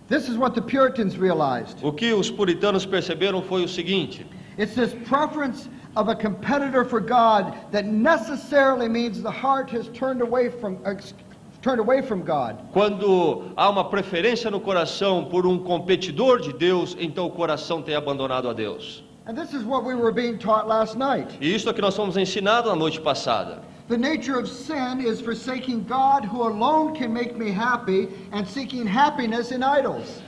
This is what the Puritans realized. O que os puritanos perceberam foi o seguinte: It's this preference of a competitor for God that necessarily means the heart has turned away from God. quando há uma preferência no coração por um competidor de Deus, então o coração tem abandonado a Deus. And this is what we were being taught last night. E isso é que nós fomos ensinados na noite passada. The nature of sin is forsaking God, who alone can make me happy, and seeking happiness in idols.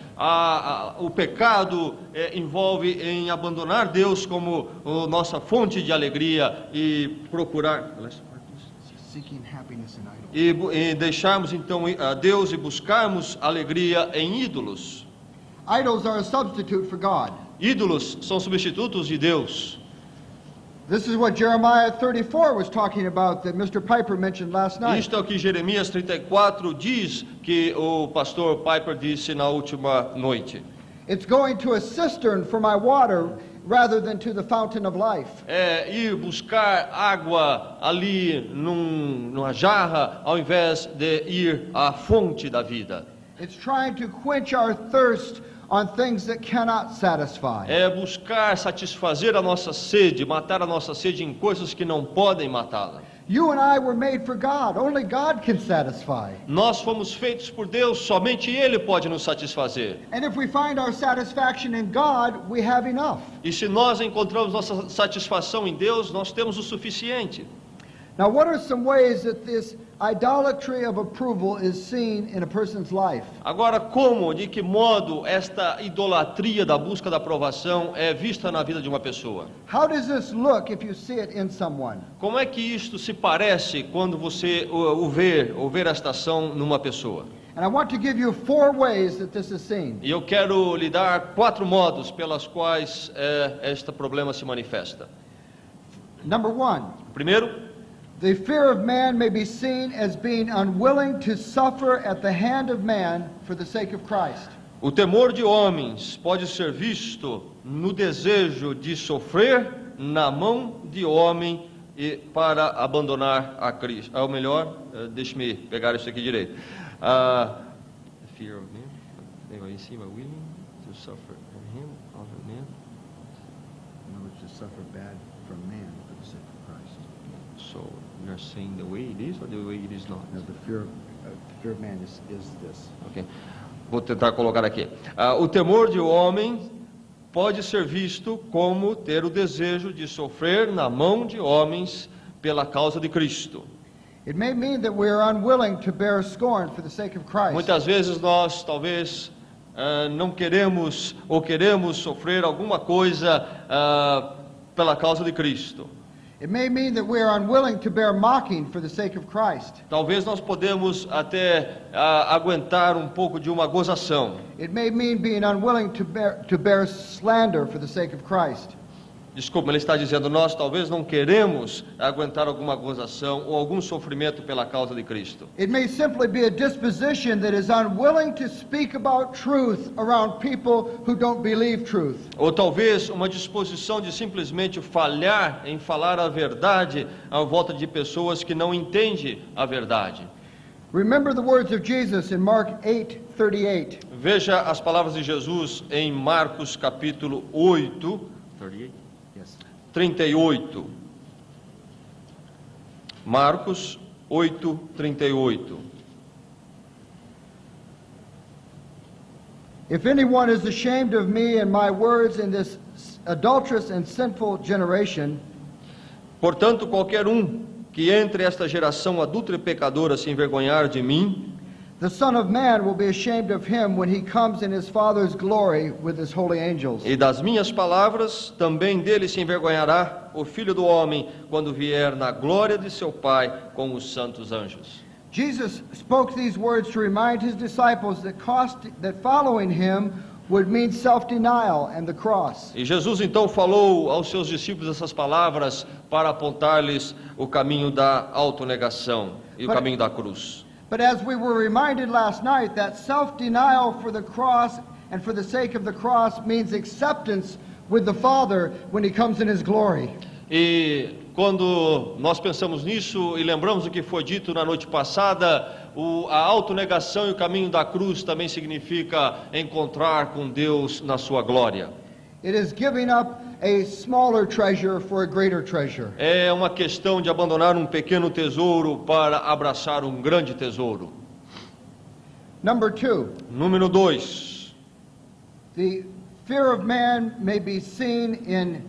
O pecado envolve em abandonar Deus como nossa fonte de alegria e procurar Seeking happiness in idols. e deixarmos então a Deus e buscarmos alegria em ídolos. Idols are a substitute for God. Ídolos são substitutos de Deus. This is what Jeremiah 34 was talking about that Mr. Piper mentioned last night. Isto é o que Jeremias 34 diz, que o pastor Piper disse na última noite. It's going to a cistern for my water rather than to the fountain of life. É ir buscar água ali numa jarra, ao invés de ir à fonte da vida. It's trying to quench our thirst on things that cannot satisfy. É buscar satisfazer a nossa sede, matar a nossa sede em coisas que não podem matá-la. You and I were made for God. Only God can satisfy. Nós fomos feitos por Deus, somente Ele pode nos satisfazer. And if we find our satisfaction in God, we have enough. E se nós encontramos nossa satisfação em Deus, nós temos o suficiente. Now, what are some ways that this idolatry of approval is seen in a person's life? Agora, como, de que modo esta idolatria da busca da aprovação é vista na vida de uma pessoa? How does this look if you see it in someone? Como é que isto se parece quando você o ver esta ação numa pessoa? And I want to give you 4 ways that this is seen. E eu quero lhe dar 4 modos pelas quais este problema se manifesta. Number 1, Primeiro, the fear of man may be seen as being unwilling to suffer at the hand of man for the sake of Christ. o temor de homens pode ser visto no desejo de sofrer na mão de homem e para abandonar a Cristo. Ou melhor, deixe-me pegar isso aqui direito. The fear of man, leva em cima, willing to suffer for him, of man. No, it's to suffer bad from man for the sake of Christ. So, you're saying the way it is or the way it is not? No, the fear of man is this. Ok. Vou tentar colocar aqui. O temor de homem pode ser visto como ter o desejo de sofrer na mão de homens pela causa de Cristo. It may mean that we are unwilling to bear scorn for the sake of Christ. Muitas vezes nós talvez não queremos ou queremos sofrer alguma coisa pela causa de Cristo. It may mean that we are unwilling to bear mocking for the sake of Christ. Talvez nós podemos até aguentar um pouco de uma gozação. It may mean being unwilling to bear slander for the sake of Christ. Desculpa, ele está dizendo, nós talvez não queremos aguentar alguma gozação ou algum sofrimento pela causa de Cristo. It may simply be a disposition that is unwilling to speak about truth around people who don't believe truth. Ou talvez uma disposição de simplesmente falhar em falar a verdade à volta de pessoas que não entendem a verdade. Remember the words of Jesus in Mark 8:38. Veja as palavras de Jesus em Marcos capítulo 8, 38. Marcos 8, 38. If anyone is ashamed of me and my words in this adulterous and sinful generation, Portanto, qualquer que entre esta geração adúltera e pecadora se envergonhar de mim, the Son of Man will be ashamed of him when he comes in his Father's glory with his holy angels. e das minhas palavras, também dele se envergonhará o Filho do Homem, quando vier na glória de seu Pai com os santos anjos. Jesus spoke these words to remind his disciples that following him would mean self-denial and the cross. E Jesus então falou aos seus discípulos essas palavras para apontar-lhes o caminho da autonegação e o caminho da cruz. But as we were reminded last night, that self-denial for the cross and for the sake of the cross means acceptance with the Father when He comes in His glory. E quando nós pensamos nisso e lembramos o que foi dito na noite passada, a autonegação e o caminho da cruz também significa encontrar com Deus na sua glória. It is giving up a smaller treasure for a greater treasure. É uma questão de abandonar um pequeno tesouro para abraçar um grande tesouro. Number 2, Número 2. the fear of man may be seen in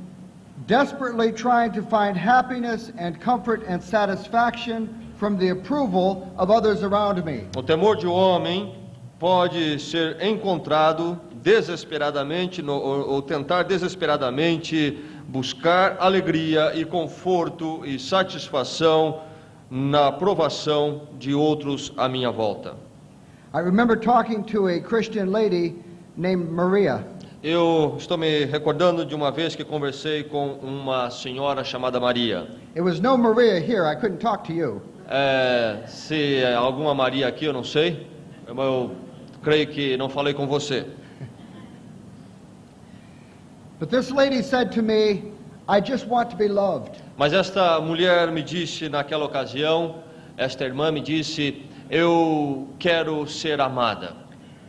desperately trying to find happiness and comfort and satisfaction from the approval of others around me. O temor de homem pode ser encontrado desesperadamente, ou tentar desesperadamente buscar alegria e conforto e satisfação na aprovação de outros à minha volta. I remember talking to a Christian lady named Maria. Eu estou me recordando de uma vez que conversei com uma senhora chamada Maria. It was no Maria here, I couldn't talk to you. Se é alguma Maria aqui, eu não sei. Eu creio que não falei com você. But this lady said to me, I just want to be loved. Mas esta mulher me disse naquela ocasião, esta irmã me disse, eu quero ser amada.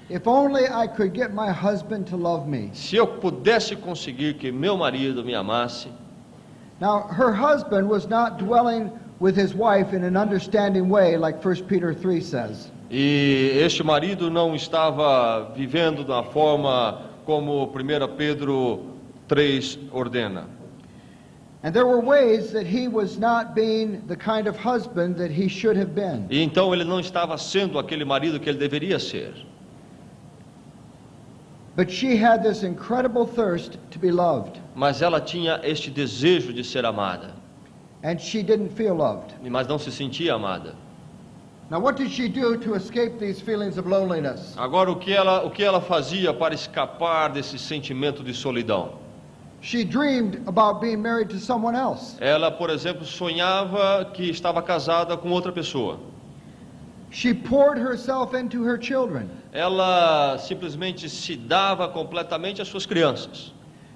If only I could get my husband to love me. Se eu pudesse conseguir que meu marido me amasse. Now, her husband was not dwelling with his wife in an understanding way like 1 Peter 3 says. E este marido não estava vivendo da forma como 1 Pedro 3 ordena. And there were ways that he was not being the kind of husband that he should have been. E então ele não estava sendo aquele marido que ele deveria ser. But she had this incredible thirst to be loved. Mas ela tinha este desejo de ser amada. And she didn't feel loved. Mas não se sentia amada. Now, what did she do to escape these feelings of loneliness? Agora, o que ela fazia para escapar desse sentimento de solidão? She dreamed about being married to someone else. Ela, por exemplo, sonhava que estava casada com outra pessoa. She poured herself into her children. Ela simplesmente se dava completamente às suas crianças.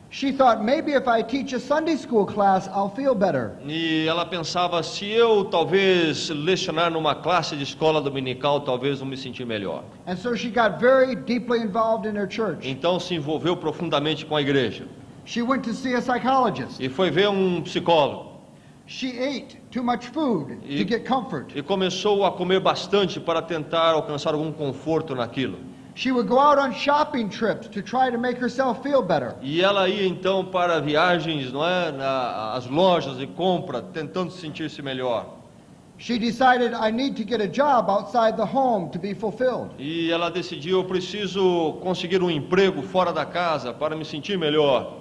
She thought, maybe if I teach a Sunday school class, I'll feel better. E ela pensava, se eu talvez lecionar numa classe de escola dominical, talvez eu me sentir melhor. And so she got very deeply involved in her church. Então se envolveu profundamente com a igreja. She went to see a psychologist. E foi ver um psicólogo. She ate too much food to get comfort. E começou a comer bastante para tentar alcançar algum conforto naquilo. She would go out on shopping trips to try to make herself feel better. E ela ia então para viagens, não é, às lojas de compra, tentando sentir-se melhor. She decided, I need to get a job outside the home to be fulfilled. E ela decidiu, eu preciso conseguir um emprego fora da casa para me sentir melhor.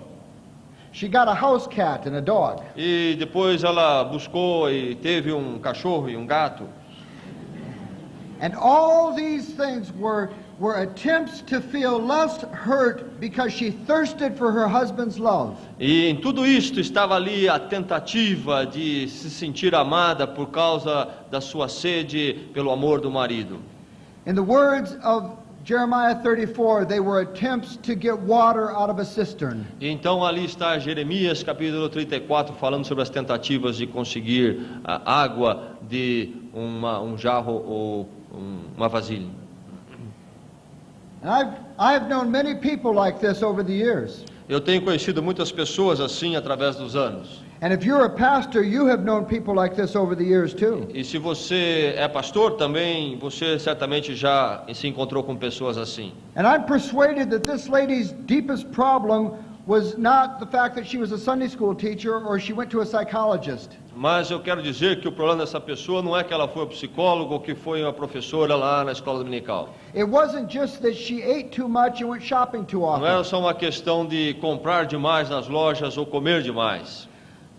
She got a house cat and a dog. E depois ela buscou e teve um cachorro e um gato. And all these things were attempts to feel less hurt because she thirsted for her husband's love. E em tudo isto estava ali a tentativa de se sentir amada por causa da sua sede pelo amor do marido. In the words of Jeremiah 34, they were attempts to get water out of a cistern. E então ali está Jeremias capítulo 34 falando sobre as tentativas de conseguir a água de um jarro ou uma vasilha. And I've known many people like this over the years. Eu tenho conhecido muitas pessoas assim através dos anos. And if you're a pastor, you have known people like this over the years too. E se você é pastor também, você certamente já se encontrou com pessoas assim. And I'm persuaded that this lady's deepest problem was not the fact that she was a Sunday school teacher or she went to a psychologist. Mas eu quero dizer que o problema dessa pessoa não é que ela foi psicólogo ou que foi uma professora lá na escola dominical. It wasn't just that she ate too much and went shopping too Não era often. só uma questão de comprar demais nas lojas ou comer demais.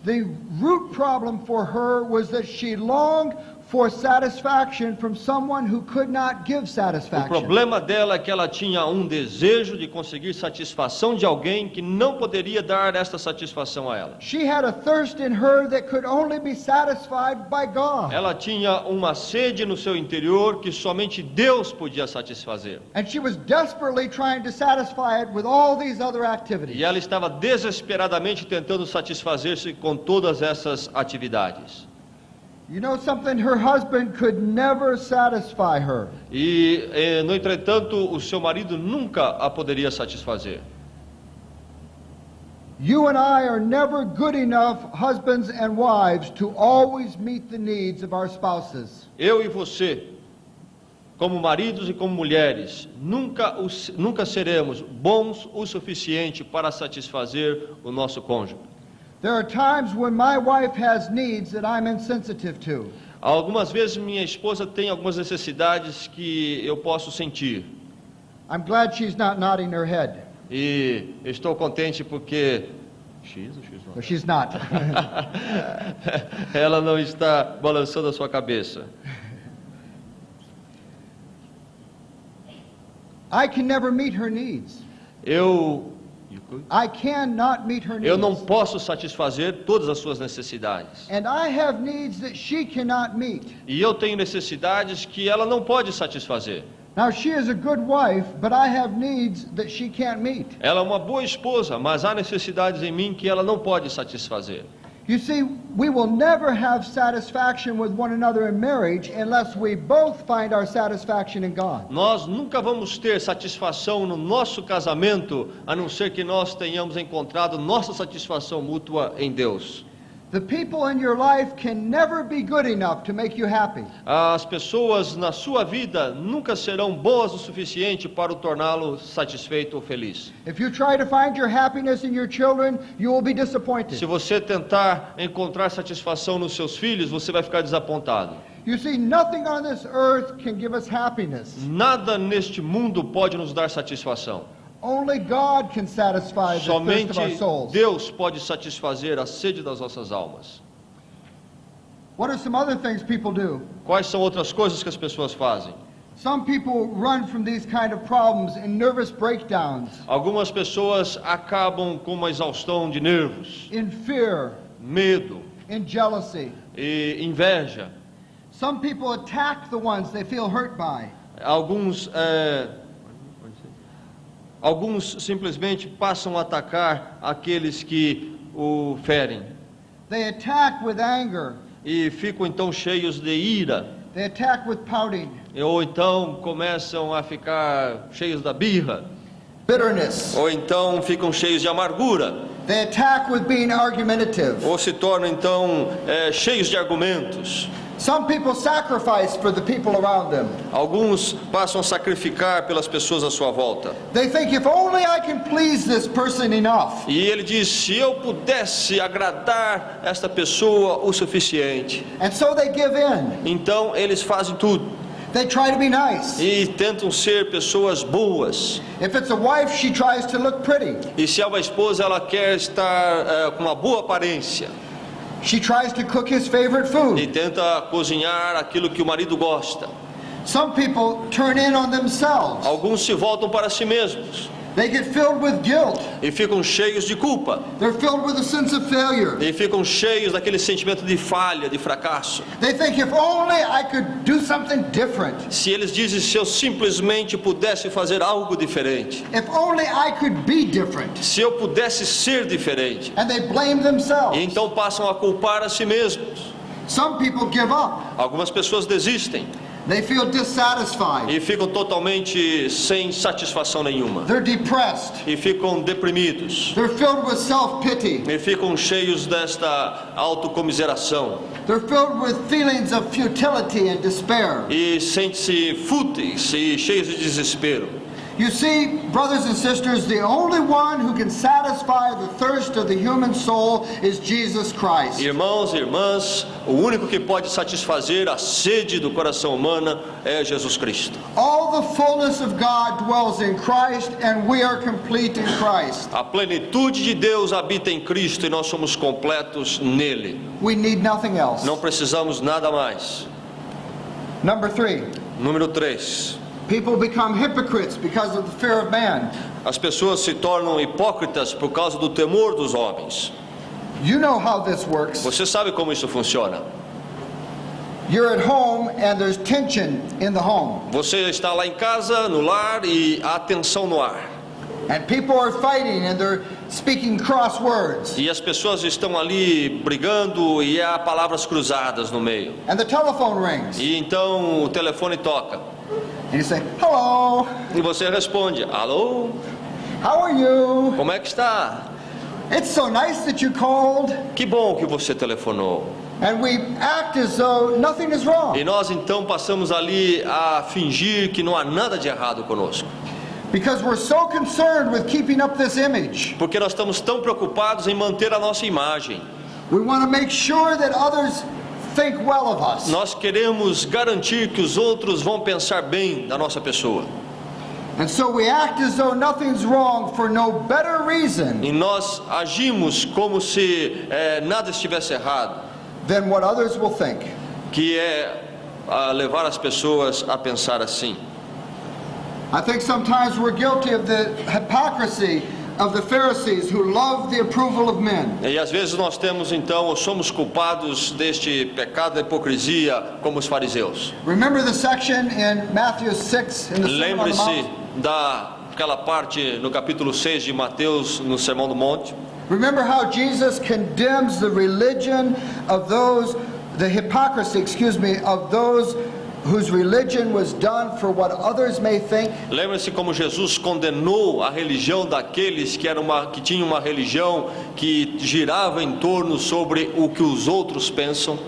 The root problem for her was that she longed for satisfaction from someone who could not give O satisfaction. problema dela é que ela tinha um desejo de conseguir satisfação de alguém que não poderia dar esta satisfação a ela. She had a thirst in her that could only be satisfied by God. Ela tinha uma sede no seu interior que somente Deus podia satisfazer. And she was desperately trying to satisfy it with all these other activities. E ela estava desesperadamente tentando satisfazer-se com todas essas atividades. You know something? Her husband could never satisfy her. No entretanto, o seu marido nunca a poderia satisfazer. You and I are never good enough husbands and wives to always meet the needs of our spouses. Eu e você, como maridos e como mulheres, nunca seremos bons o suficiente para satisfazer o nosso cônjuge. There are times when my wife has needs that I'm insensitive to. Algumas vezes minha esposa tem algumas necessidades que eu posso sentir. I'm glad she's not nodding her head. E estou contente porque But she's not. ela não está balançando a sua cabeça. I can never meet her needs. I cannot meet her needs. Eu não posso satisfazer todas as suas necessidades. And I have needs that she cannot meet. E eu tenho necessidades que ela não pode satisfazer. Now she is a good wife, but I have needs that she can't meet. Ela é uma boa esposa, mas há necessidades em mim que ela não pode satisfazer. You see, we will never have satisfaction with one another in marriage unless we both find our satisfaction in God. Nós nunca vamos ter satisfação no nosso casamento, a não ser que nós tenhamos encontrado nossa satisfação mútua em Deus. The people in your life can never be good enough to make you happy. As pessoas na sua vida nunca serão boas o suficiente para o torná-lo satisfeito ou feliz. If you try to find your happiness in your children, you will be disappointed. Se você tentar encontrar satisfação nos seus filhos, você vai ficar desapontado. You see, nothing on this earth can give us happiness. Nada neste mundo pode nos dar satisfação. Only God can satisfy the thirst Somente of our souls. Deus pode satisfazer a sede das nossas almas. What are some other things people do? Quais são outras coisas que as pessoas fazem? Some people run from these kind of problems in nervous breakdowns, Algumas pessoas acabam com uma exaustão de nervos, in fear, medo in jealousy. e inveja. Some people attack the ones they feel hurt by. Alguns simplesmente passam a atacar aqueles que o ferem They attack with anger. e ficam então cheios de ira, They attack with pouting, ou então começam a ficar cheios da birra, bitterness. ou então ficam cheios de amargura, They attack with being argumentative. ou se tornam então cheios de argumentos. Some people sacrifice for the people around them. Alguns passam a sacrificar pelas pessoas à sua volta. They think, if only I can please this person enough. E ele diz: se eu pudesse agradar esta pessoa o suficiente. And so they give in. Então eles fazem tudo They try to be nice. e tentam ser pessoas boas. If it's a wife, she tries to look pretty. E se é uma esposa, ela quer estar com uma boa aparência She tries to cook his favorite e food. tenta cozinhar aquilo que o marido gosta. Some people turn in on themselves. Alguns se voltam para si mesmos They get filled with guilt. e ficam cheios de culpa They're filled with a sense of failure. e ficam cheios daquele sentimento de falha, de fracasso. They think, if only I could do something different. Se eles dizem: se eu simplesmente pudesse fazer algo diferente, If only I could be different. se eu pudesse ser diferente. And they blame themselves. E então passam a culpar a si mesmos. Some people give up. Algumas pessoas desistem They feel dissatisfied. e ficam totalmente sem satisfação nenhuma. They're depressed. E ficam deprimidos. They're filled with self-pity. E ficam cheios desta autocomiseração. They're filled with feelings of futility and despair. E sentem-se fúteis e cheios de desespero. You see, brothers and sisters, the only one who can satisfy the thirst of the human soul is Jesus Christ. Irmãos e irmãs, o único que pode satisfazer a sede do coração humano é Jesus Cristo. All the fullness of God dwells in Christ, and we are complete in Christ. A plenitude de Deus habita em Cristo e nós somos completos nele. We need nothing else. Não precisamos nada mais. Number 3, Número 3. people become hypocrites because of the fear of man. As pessoas se tornam hipócritas por causa do temor dos homens. You know how this works. Você sabe como isso funciona? You're at home and there's tension in the home. Você está lá em casa, no lar, e há tensão no ar. And people are fighting and they're speaking cross words. E as pessoas estão ali brigando e há palavras cruzadas no meio. And the telephone rings. E então o telefone toca. And you say, hello, E você responde: alô, how are you? como é que está? It's so nice that you called. Que bom que você telefonou. And we act as though nothing is wrong. E nós então passamos ali a fingir que não há nada de errado conosco. Because we're so concerned with keeping up this image. Porque nós estamos tão preocupados em manter a nossa imagem. We want to make sure that others think well of us. Nós queremos garantir que os outros vão pensar bem da nossa pessoa. And so we act as though nothing's wrong for no better reason E nós agimos como se nada estivesse errado, than what others will think. que é levar as pessoas a pensar assim. I think sometimes we're guilty of the hypocrisy of the Pharisees who love the approval of men. E às vezes nós temos então, ou somos culpados deste pecado da hipocrisia como os fariseus. Remember the section in Matthew 6 in the Sermon on the Lembre-se Mount? daquela parte no capítulo 6 de Mateus, no Sermão do Monte. Remember how Jesus condemns the religion of those, the hypocrisy, of those whose religion was done for what others may think? Lembre-se como Jesus condenou a religião daqueles que tinham uma religião que girava em torno sobre o que os outros pensam.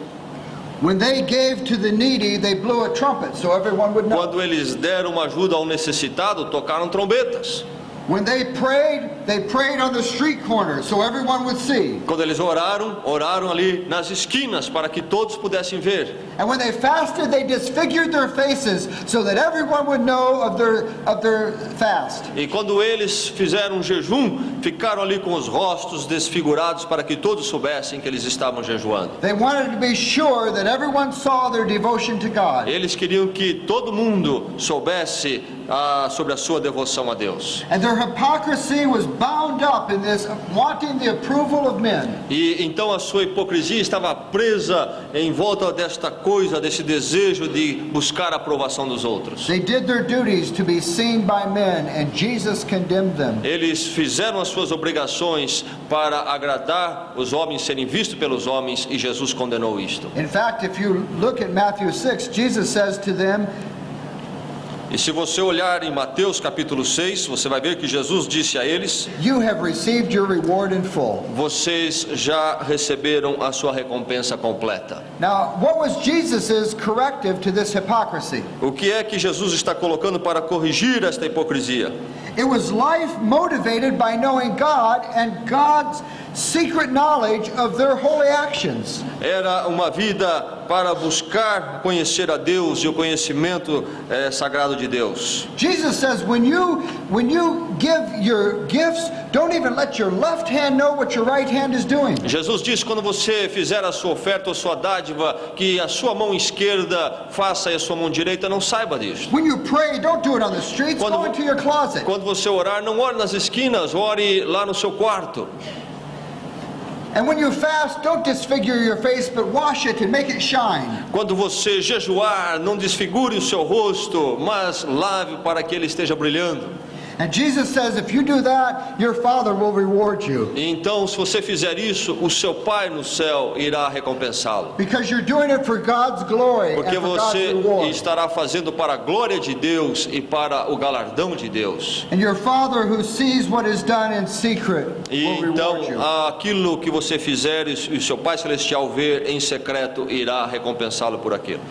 When they gave to the needy, they blew a trumpet so everyone would know. Quando eles deram uma ajuda ao necessitado, tocaram trombetas. When they prayed on the street corners so everyone would see. Quando eles oraram ali nas esquinas para que todos pudessem ver. And when they fasted, they disfigured their faces so that everyone would know of their fast. E quando eles fizeram um jejum, ficaram ali com os rostos desfigurados para que todos soubessem que eles estavam jejuando. They wanted to be sure that everyone saw their devotion to God. Eles queriam que todo mundo soubesse sobre a sua devoção a Deus. And their hypocrisy was bound up in this wanting the approval of men. E então a sua hipocrisia estava presa em volta desta coisa, desse desejo de buscar a aprovação dos outros. They did their duties to be seen by men, and Jesus condemned them. Eles fizeram as suas obrigações para agradar os homens, serem vistos pelos homens, e Jesus condenou isto. In fact, if you look at Matthew 6, Jesus says to them, E se você olhar em Mateus capítulo 6, você vai ver que Jesus disse a eles: "You have received your reward in full." vocês já receberam a sua recompensa completa. Now, what was Jesus's corrective to this hypocrisy? O que é que Jesus está colocando para corrigir esta hipocrisia? It was life motivated by knowing God and God's secret knowledge of their holy actions. Era uma vida para buscar conhecer a Deus e o conhecimento sagrado de Deus. Jesus says, when you give your gifts, don't even let your left hand know what your right hand is doing. Jesus diz: quando você fizer a sua oferta ou sua dádiva, que a sua mão esquerda faça e a sua mão direita não saiba disso. When you pray, don't do it on the streets, go into your closet. Quando você orar, não ore nas esquinas, ore lá no seu quarto. And when you fast, don't disfigure your face, but wash it and make it shine. Quando você jejuar, não desfigure o seu rosto, mas lave para que ele esteja brilhando. And Jesus says, if you do that, your Father will reward you. Então, se você fizer isso, o seu Pai no céu irá recompensá-lo. Because you're doing it for God's glory Porque and for God's você reward. estará fazendo para a glória de Deus e para o galardão de Deus. And your Father who sees what is done in secret E will então, reward you. aquilo que você fizer e o seu Pai Celestial ver em secreto irá recompensá-lo por aquilo.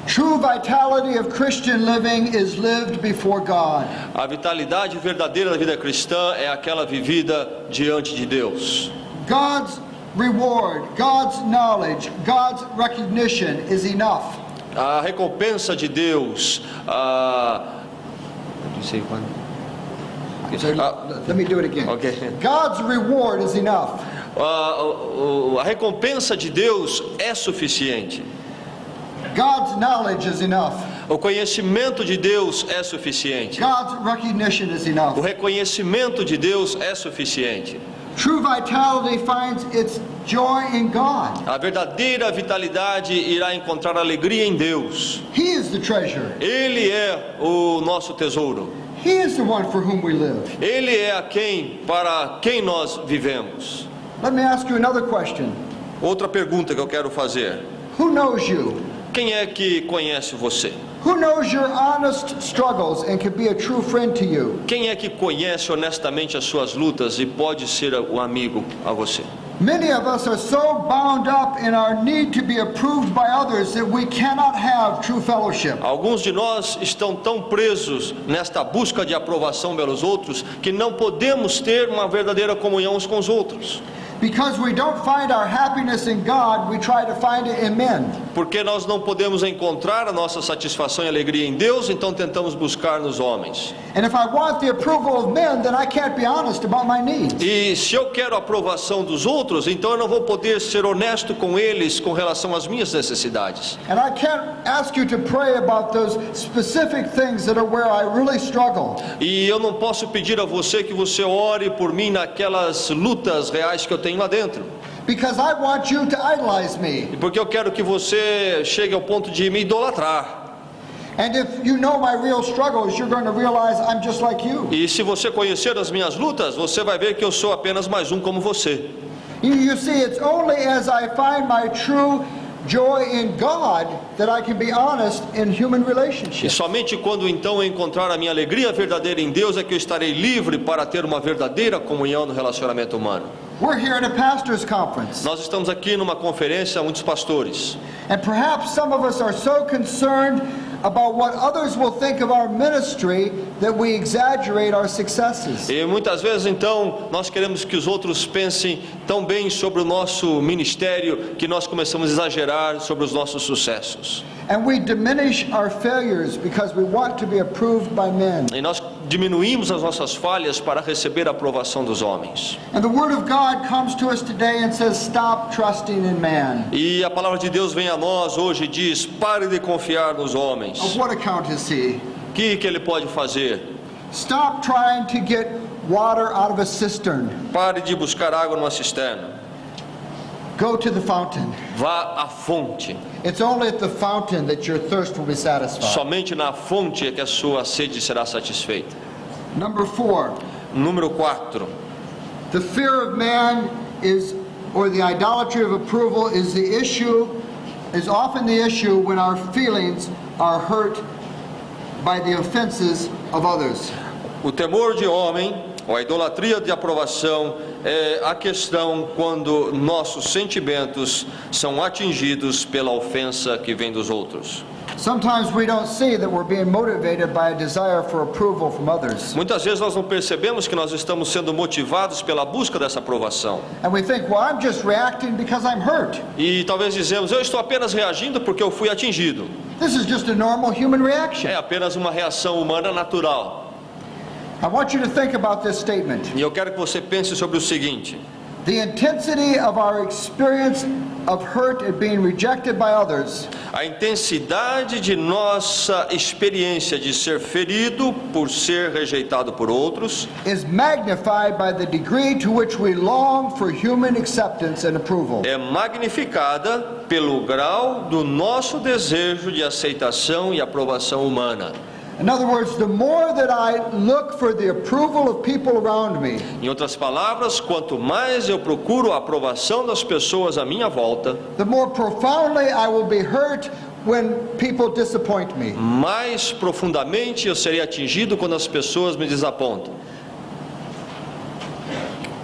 True vitality of Christian living is lived before God. A vitalidade verdadeira da vida cristã é aquela vivida diante de Deus. God's reward, God's knowledge, God's recognition is enough. A recompensa de Deus, Let me do it again. Okay. God's reward is enough. a recompensa de Deus é suficiente. God's knowledge is enough. O conhecimento de Deus é suficiente. God's recognition is O enough. reconhecimento de Deus é suficiente. True vitality finds its joy in God. A verdadeira vitalidade irá encontrar alegria em Deus. He is the treasure. Ele é o nosso tesouro. He is the one for whom we live. Ele é para quem nós vivemos. Let me ask you another question. Outra pergunta que eu quero fazer. Who knows you? Quem é que conhece você? Who knows your honest struggles and can be a true friend to you? Quem é que conhece honestamente as suas lutas e pode ser um amigo a você? Many of us are so bound up in our need to be approved by others that we cannot have true fellowship. Alguns de nós estão tão presos nesta busca de aprovação pelos outros que não podemos ter uma verdadeira comunhão uns com os outros. Because we don't find our happiness in God, we try to find it in men. Porque nós não podemos encontrar a nossa satisfação e alegria em Deus, então tentamos buscar nos homens. And if I want the approval of men, then I can't be honest about my needs. E se eu quero a aprovação dos outros, então eu não vou poder ser honesto com eles com relação às minhas necessidades. And I can't ask you to pray about those specific things that are where I really struggle. E eu não posso pedir a você que você ore por mim naquelas lutas reais que eu tenho lá dentro. Because I want you to idolize me. Porque eu quero que você chegue ao ponto de me idolatrar. And if you know my real struggles, you're going to realize I'm just like you. E se você conhecer as minhas lutas, você vai ver que eu sou apenas mais um como você. You see, it's only as I find my true joy in God that I can be honest in human E relationships. somente quando então eu encontrar a minha alegria verdadeira em Deus é que eu estarei livre para ter uma verdadeira comunhão no relacionamento humano. We're here at a pastor's conference. Nós estamos aqui numa conferência, muitos pastores. And perhaps some of us are so concerned about what others will think of our ministry that we exaggerate our successes. E muitas vezes então nós queremos que os outros pensem tão bem sobre o nosso ministério que nós começamos a exagerar sobre os nossos sucessos. And we diminish our failures because we want to be approved by men. E nós diminuímos as nossas falhas para receber a aprovação dos homens. And the Word of God comes to us today and says, stop trusting in man. E a palavra de Deus vem a nós hoje e diz: pare de confiar nos homens. Of what account is he? O que ele pode fazer? Stop trying to get water out of a cistern. Pare de buscar água numa cisterna. Go to the fountain. Vá à fonte. It's only at the fountain that your thirst will be satisfied. Somente na fonte é que a sua sede será satisfeita. Number 4, Número 4. the fear of man is, or the idolatry of approval is often the issue when our feelings are hurt by the offenses of others. O temor de homem, ou a idolatria de aprovação, é a questão quando nossos sentimentos são atingidos pela ofensa que vem dos outros. Sometimes we don't see that we're being motivated by a desire for approval from others. Muitas vezes nós não percebemos que nós estamos sendo motivados pela busca dessa aprovação. And we think, well, I'm just reacting because I'm hurt. E talvez dizemos: eu estou apenas reagindo porque eu fui atingido. This is just a normal human reaction. É apenas uma reação humana natural. I want you to think about this statement. E eu quero que você pense sobre o seguinte: The intensity of our experience of hurt and being rejected by others a intensidade de nossa experiência de ser ferido por ser rejeitado por outros is magnified by the degree to which we long for human acceptance and approval. é magnificada pelo grau do nosso desejo de aceitação e aprovação humana. In other words, the more that I look for the approval of people around me, Em outras palavras, quanto mais eu procuro a aprovação das pessoas à minha volta, the more profoundly I will be hurt when people disappoint me. mais profundamente eu serei atingido quando as pessoas me desapontam.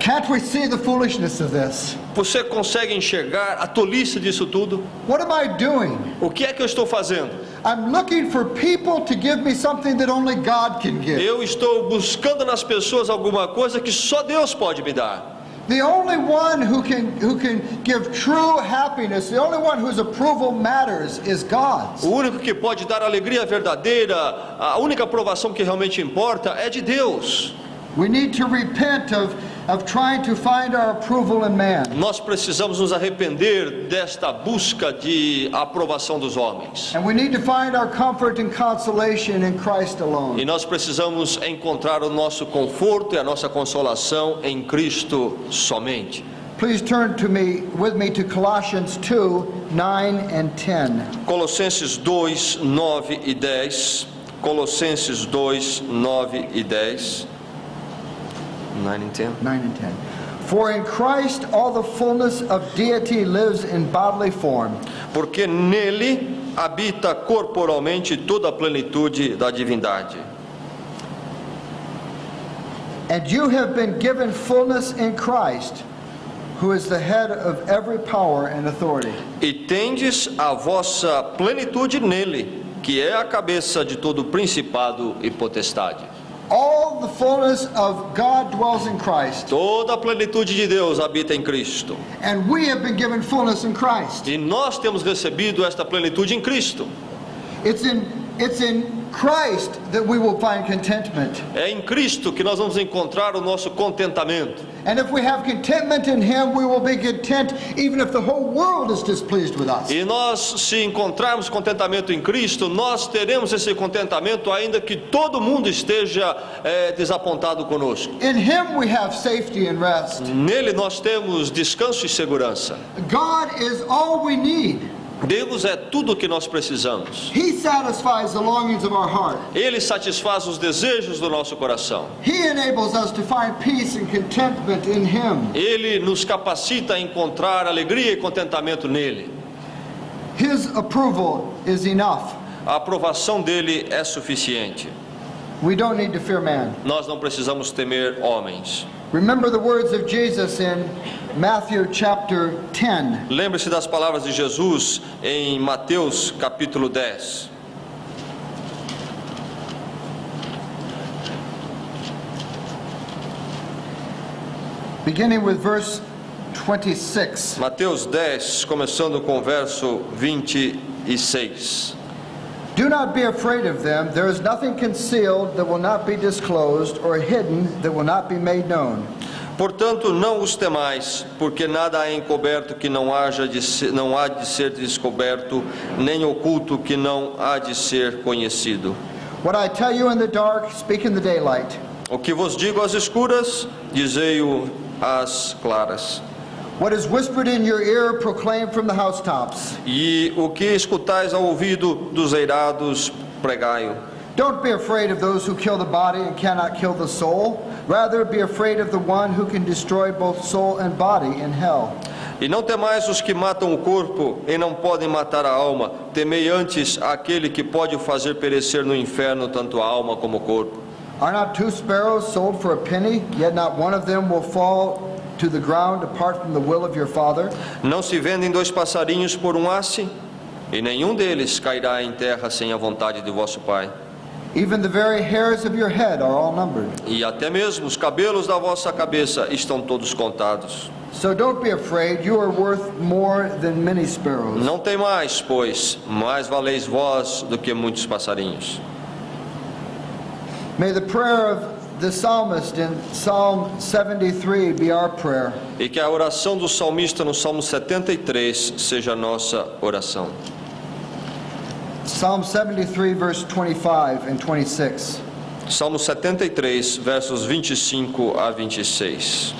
Can't we see the foolishness of this? Você consegue enxergar a tolice disso tudo? What am I doing? O que é que eu estou fazendo? I'm looking for people to give me something that only God can give. Eu estou buscando nas pessoas alguma coisa que só Deus pode me dar. The only one who can give true happiness, the only one whose approval matters is God's. O único que pode dar alegria verdadeira, a única aprovação que realmente importa é de Deus. We need to repent of of trying to find our approval in man. Nós precisamos nos arrepender desta busca de aprovação dos homens. And we need to find our comfort and consolation in Christ E alone. nós precisamos encontrar o nosso conforto e a nossa consolação em Cristo somente. Please turn with me to Colossians 2, 9 and 10. Colossenses 2, 9 e 10. Colossenses 2, 9 e 10. 9 and 10. 9 and 10. For in Christ all the fullness of deity lives in bodily form. Porque nele habita corporalmente toda a plenitude da divindade. And you have been given fullness in Christ, who is the head of every power and authority. E tendes a vossa plenitude nele, que é a cabeça de todo principado e potestade. All the fullness of God dwells in Christ. Toda a plenitude de Deus habita em Cristo. And we have been given fullness in Christ. E nós temos recebido esta plenitude em Cristo. It's in Christ that we will find contentment. É em Cristo que nós vamos encontrar o nosso contentamento. And if we have contentment in Him, we will be content even if the whole world is displeased with us. E nós, se encontrarmos contentamento em Cristo, nós teremos esse contentamento ainda que todo mundo esteja desapontado conosco. In Him we have safety and rest. Nele nós temos descanso e segurança. God is all we need. Deus é tudo o que nós precisamos. He satisfies the longings of our heart. Ele satisfaz os desejos do nosso coração. He enables us to find peace and contentment in Him. Ele nos capacita a encontrar alegria e contentamento nele. His approval is enough. A aprovação dele é suficiente. We don't need to fear man. Nós não precisamos temer homens. Remember the words of Jesus in Matthew chapter 10. Lembre-se das palavras de Jesus em Mateus capítulo 10. Beginning with verse 26. Mateus 10, começando com o verso 26. Do not be afraid of them. There is nothing concealed that will not be disclosed, or hidden that will not be made known. Portanto, não os temais, porque nada há encoberto que não há de ser descoberto, nem oculto que não há de ser conhecido. What I tell you in the dark, speak in the daylight. O que vos digo às escuras, dizei-o às claras. What is whispered in your ear, proclaim from the housetops. E o que escutais ao ouvido dos eirados, pregai-o. Don't be afraid of those who kill the body and cannot kill the soul. Rather, be afraid of the one who can destroy both soul and body in hell. E não temais os que matam o corpo e não podem matar a alma. Temei antes aquele que pode fazer perecer no inferno tanto a alma como o corpo. Are not two sparrows sold for a penny? Yet not one of them will fall to the ground apart from the will of your Father. Não se vendem dois passarinhos por um asse? E nenhum deles cairá em terra sem a vontade de vosso Pai. Even the very hairs of your head are all numbered. E até mesmo os cabelos da vossa cabeça estão todos contados. So don't be afraid, you are worth more than many sparrows. Não temais, pois, mais valeis vós do que muitos passarinhos. May the prayer of the psalmist in Psalm 73 be our prayer. E que a oração do salmista no Salmo 73 seja a nossa oração. Psalm 73 verse 25 and 26. Salmo 73, versos 25 a 26.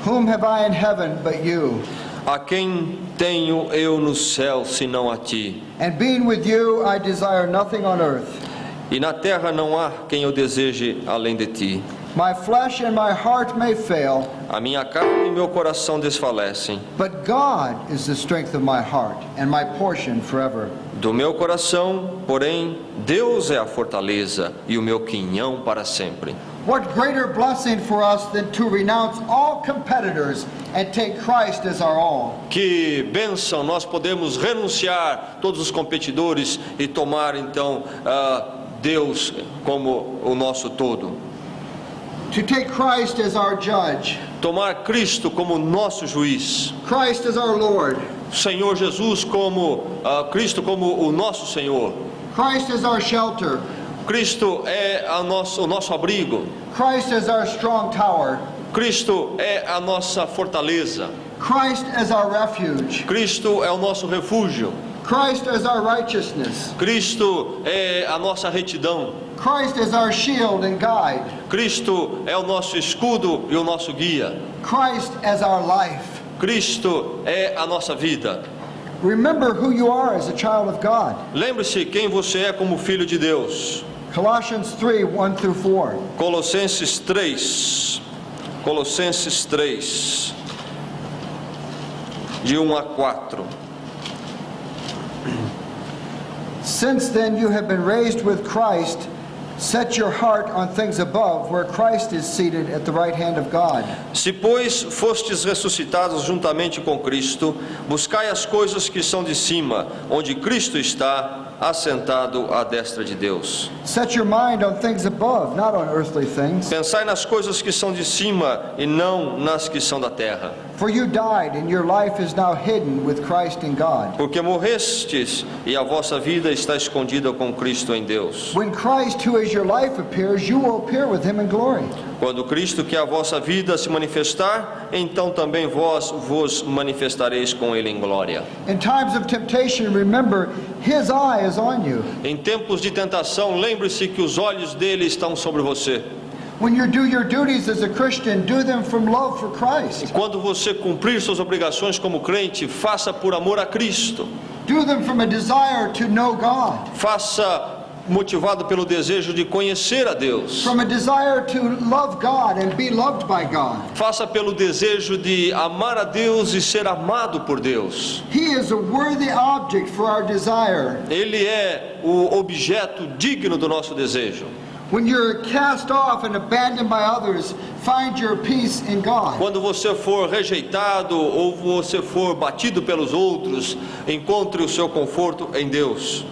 Whom have I in heaven but you? A quem tenho eu no céu, senão a ti? And being with you, I desire nothing on earth. E na terra não há quem eu deseje além de ti. My flesh and my heart may fail, A minha carne e meu coração desfalecem. but God is the strength of my heart and my portion forever. Do meu coração, porém, Deus é a fortaleza e o meu quinhão para sempre. What greater blessing for us than to renounce all competitors and take Christ as our all. Que bênção, nós podemos renunciar todos os competidores e tomar então Deus como o nosso todo. To take Christ as our judge, Tomar Cristo como nosso juiz. Christ as our Lord, Senhor Jesus como Cristo como o nosso Senhor. Christ is our shelter. Cristo é o nosso abrigo. Christ is our strong tower. Cristo é a nossa fortaleza. Christ is our refuge. Cristo é o nosso refúgio. Christ is our righteousness. Cristo é a nossa retidão. Christ is our shield and guide. Cristo é o nosso escudo e o nosso guia. Christ is our life. Cristo é a nossa vida. Remember who you are as a child of God. Lembre-se quem você é como filho de Deus. Colossians 3, 1 through 4. Colossenses 3. Colossenses 3. De 1 a 4. Since then you have been raised with Christ, set your heart on things above, where Christ is seated at the right hand of God. Se, pois, fostes ressuscitados juntamente com Cristo, buscai as coisas que são de cima, onde Cristo está assentado à destra de Deus. Set your mind on things above, not on earthly things. Pensai nas coisas que são de cima e não nas que são da terra. For you died, and your life is now hidden with Christ in God. Porque morrestes e a vossa vida está escondida com Cristo em Deus. When Christ, who is your life, appears, you will appear with him in glory. Quando Cristo, que é a vossa vida, se manifestar, então também vós vos manifestareis com Ele em glória. In times of temptation, remember, his eye is on you. Em tempos de tentação, lembre-se que os olhos dele estão sobre você. When you do your duties as a Christian, do them from love for Christ. Quando você cumprir suas obrigações como crente, faça por amor a Cristo. Do them from a desire to know God. Faça motivado pelo desejo de conhecer a Deus. From a desire to love God and be loved by God. Faça pelo desejo de amar a Deus e ser amado por Deus. He is a worthy object for our desire. Ele é o objeto digno do nosso desejo. When you're cast off and abandoned by others, find your peace in God. Quando você for rejeitado ou você for batido pelos outros, encontre o seu conforto em Deus.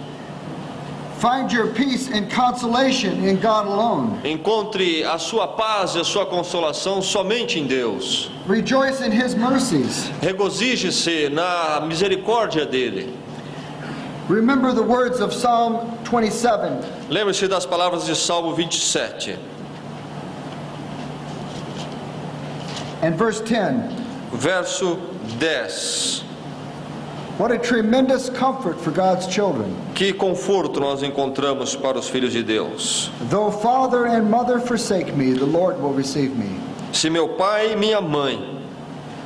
Find your peace and consolation in God alone. Encontre a sua paz e a sua consolação somente em Deus. Rejoice in his mercies. Regozije-se na misericórdia dele. Remember the words of Psalm 27. Lembre-se das palavras de Salmo 27. And verse 10. Verso 10. What a tremendous comfort for God's children. Que conforto nós encontramos para os filhos de Deus. Though father and mother forsake me, the Lord will receive me. Se meu pai e minha mãe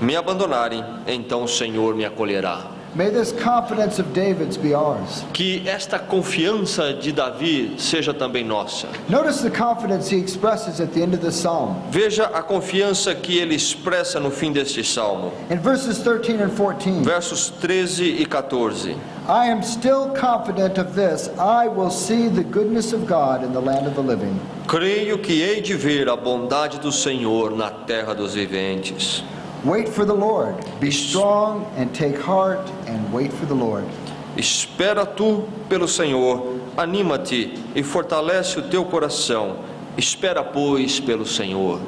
me abandonarem, então o Senhor me acolherá. May this confidence of David's be ours. Que esta confiança de Davi seja também nossa. Notice the confidence he expresses at the end of the psalm. Veja a confiança que ele expressa no fim deste salmo. In verses 13 and 14. Versos 13 e 14. I am still confident of this, I will see the goodness of God in the land of the living. Creio que hei de ver a bondade do Senhor na terra dos viventes. Wait for the Lord. Be strong and take heart and wait for the Lord. Espera tu pelo Senhor, anima-te e fortalece o teu coração. Espera, pois, pelo Senhor.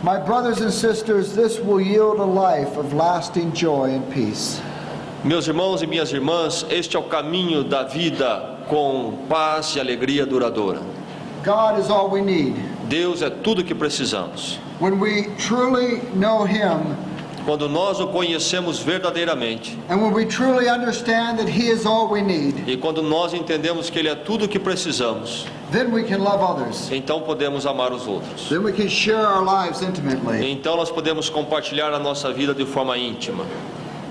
My brothers and sisters, this will yield a life of lasting joy and peace. Meus irmãos e minhas irmãs, este é o caminho da vida com paz e alegria duradoura. God is all we need. Deus é tudo que precisamos. When we truly know Him, quando nós o conhecemos verdadeiramente, and when we truly understand that He is all we need, e quando nós entendemos que Ele é tudo o que precisamos, then we can love others. Então podemos amar os outros. Then we can share our lives intimately. Então nós podemos compartilhar a nossa vida de forma íntima.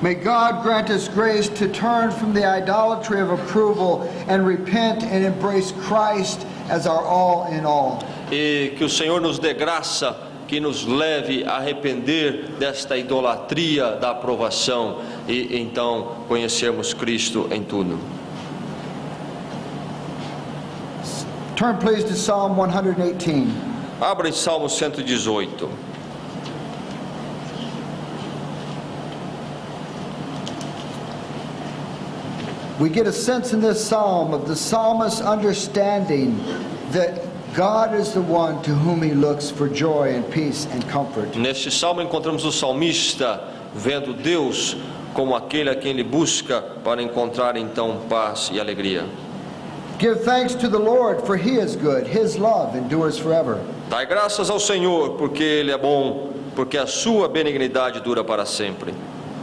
May God grant us grace to turn from the idolatry of approval and repent and embrace Christ as our all in all. E que o Senhor nos dê graça que nos leve a arrepender desta idolatria da aprovação e então conhecermos Cristo em tudo. Turn please to Psalm 118. Abra em Salmo 118. We get a sense in this psalm of the psalmist's understanding that God is the one to whom he looks for joy and peace and comfort. Neste salmo encontramos o salmista vendo Deus como aquele a quem ele busca para encontrar então paz e alegria. Give thanks to the Lord, for he is good. His love endures forever. Dai graças ao Senhor, porque Ele é bom, porque a sua benignidade dura para sempre.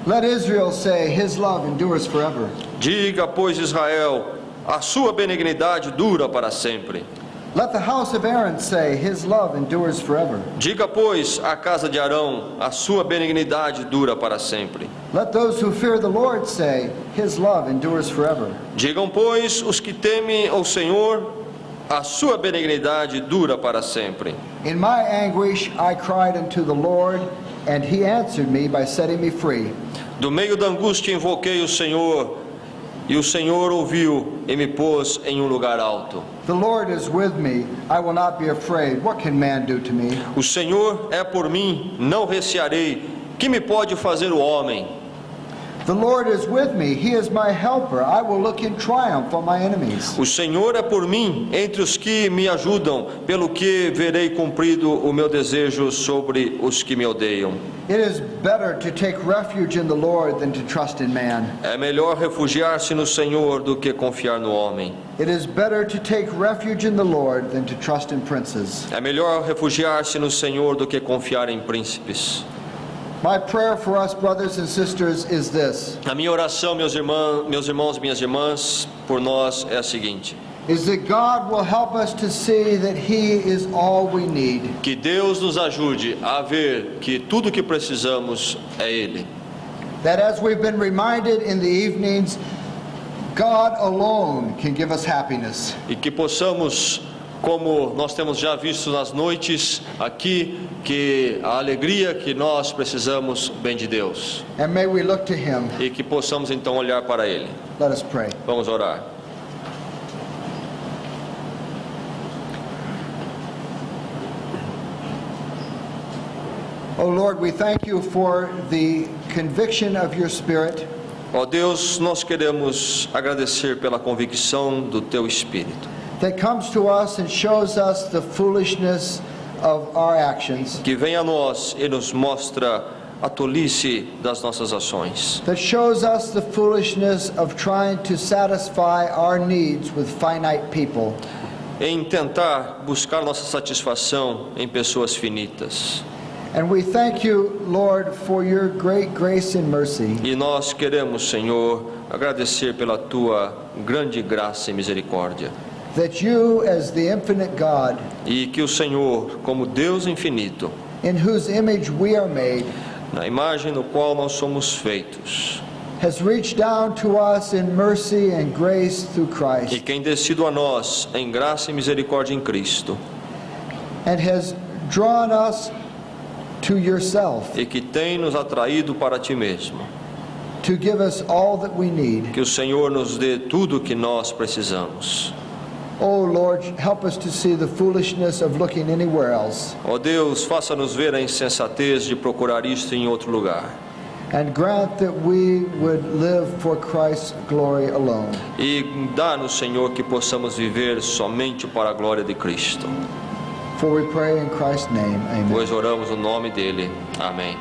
Let Israel say, his love endures forever. Diga, pois, Israel, a sua benignidade dura para sempre. Let the house of Aaron say, his love endures forever. Diga, pois, a casa de Arão, a sua benignidade dura para sempre. Let those who fear the Lord say, his love endures forever. Digam, pois, os que temem ao Senhor, a sua benignidade dura para sempre. In my anguish I cried unto the Lord, and he answered me by setting me free. Do meio da angústia invoquei o Senhor, e o Senhor ouviu e me pôs em um lugar alto. The Lord is with me, I will not be afraid. What can man do to me? O Senhor é por mim, não recearei. Que me pode fazer o homem? The Lord is with me, he is my helper. I will look in triumph on my enemies. O Senhor é por mim, entre os que me ajudam, pelo que verei cumprido o meu desejo sobre os que me odeiam. It is better to take refuge in the Lord than to trust in man. É melhor refugiar-se no Senhor do que confiar no homem. It is better to take refuge in the Lord than to trust in princes. É melhor refugiar-se no Senhor do que confiar em príncipes. My prayer for us, brothers and sisters, is this: A minha oração, meus irmãos, minhas irmãs, por nós é a seguinte: is that God will help us to see that he is all we need. que Deus nos ajude a ver que tudo o que precisamos é Ele. That as we've been reminded in the evenings, God alone can give us happiness. E que possamos, como nós temos já visto nas noites aqui, que a alegria que nós precisamos vem de Deus. And may we look to him. E que possamos então olhar para Ele. Let us pray. Vamos orar. Oh Lord, we thank you for the conviction of your Spirit. Ó Deus, nós queremos agradecer pela convicção do Teu Espírito, That comes to us and shows us the foolishness of our actions. que vem a nós e nos mostra a tolice das nossas ações, That shows us the foolishness of trying to satisfy our needs with finite people. em tentar buscar nossa satisfação em pessoas finitas. And we thank you, Lord, for your great grace and mercy. E nós queremos, Senhor, agradecer pela Tua grande graça e misericórdia. That you, as the infinite God, E que o Senhor, como Deus infinito, in whose image we are made, na imagem no qual nós somos feitos, has reached down to us in mercy and grace through e Christ, quem descido a nós em graça e misericórdia em Cristo, and has drawn us to yourself e que tem nos atraído para Ti mesmo. to give us all that we need. Que o Senhor nos dê tudo o que nós precisamos. Oh Lord, help us to see the foolishness of looking anywhere else, Ó Deus, faça-nos ver a insensatez de procurar isto em outro lugar. and grant that we would live for Christ's glory alone. E dá-nos, Senhor, que possamos viver somente para a glória de Cristo. For we pray in Christ's name, amen. Pois oramos no nome dele. Amém.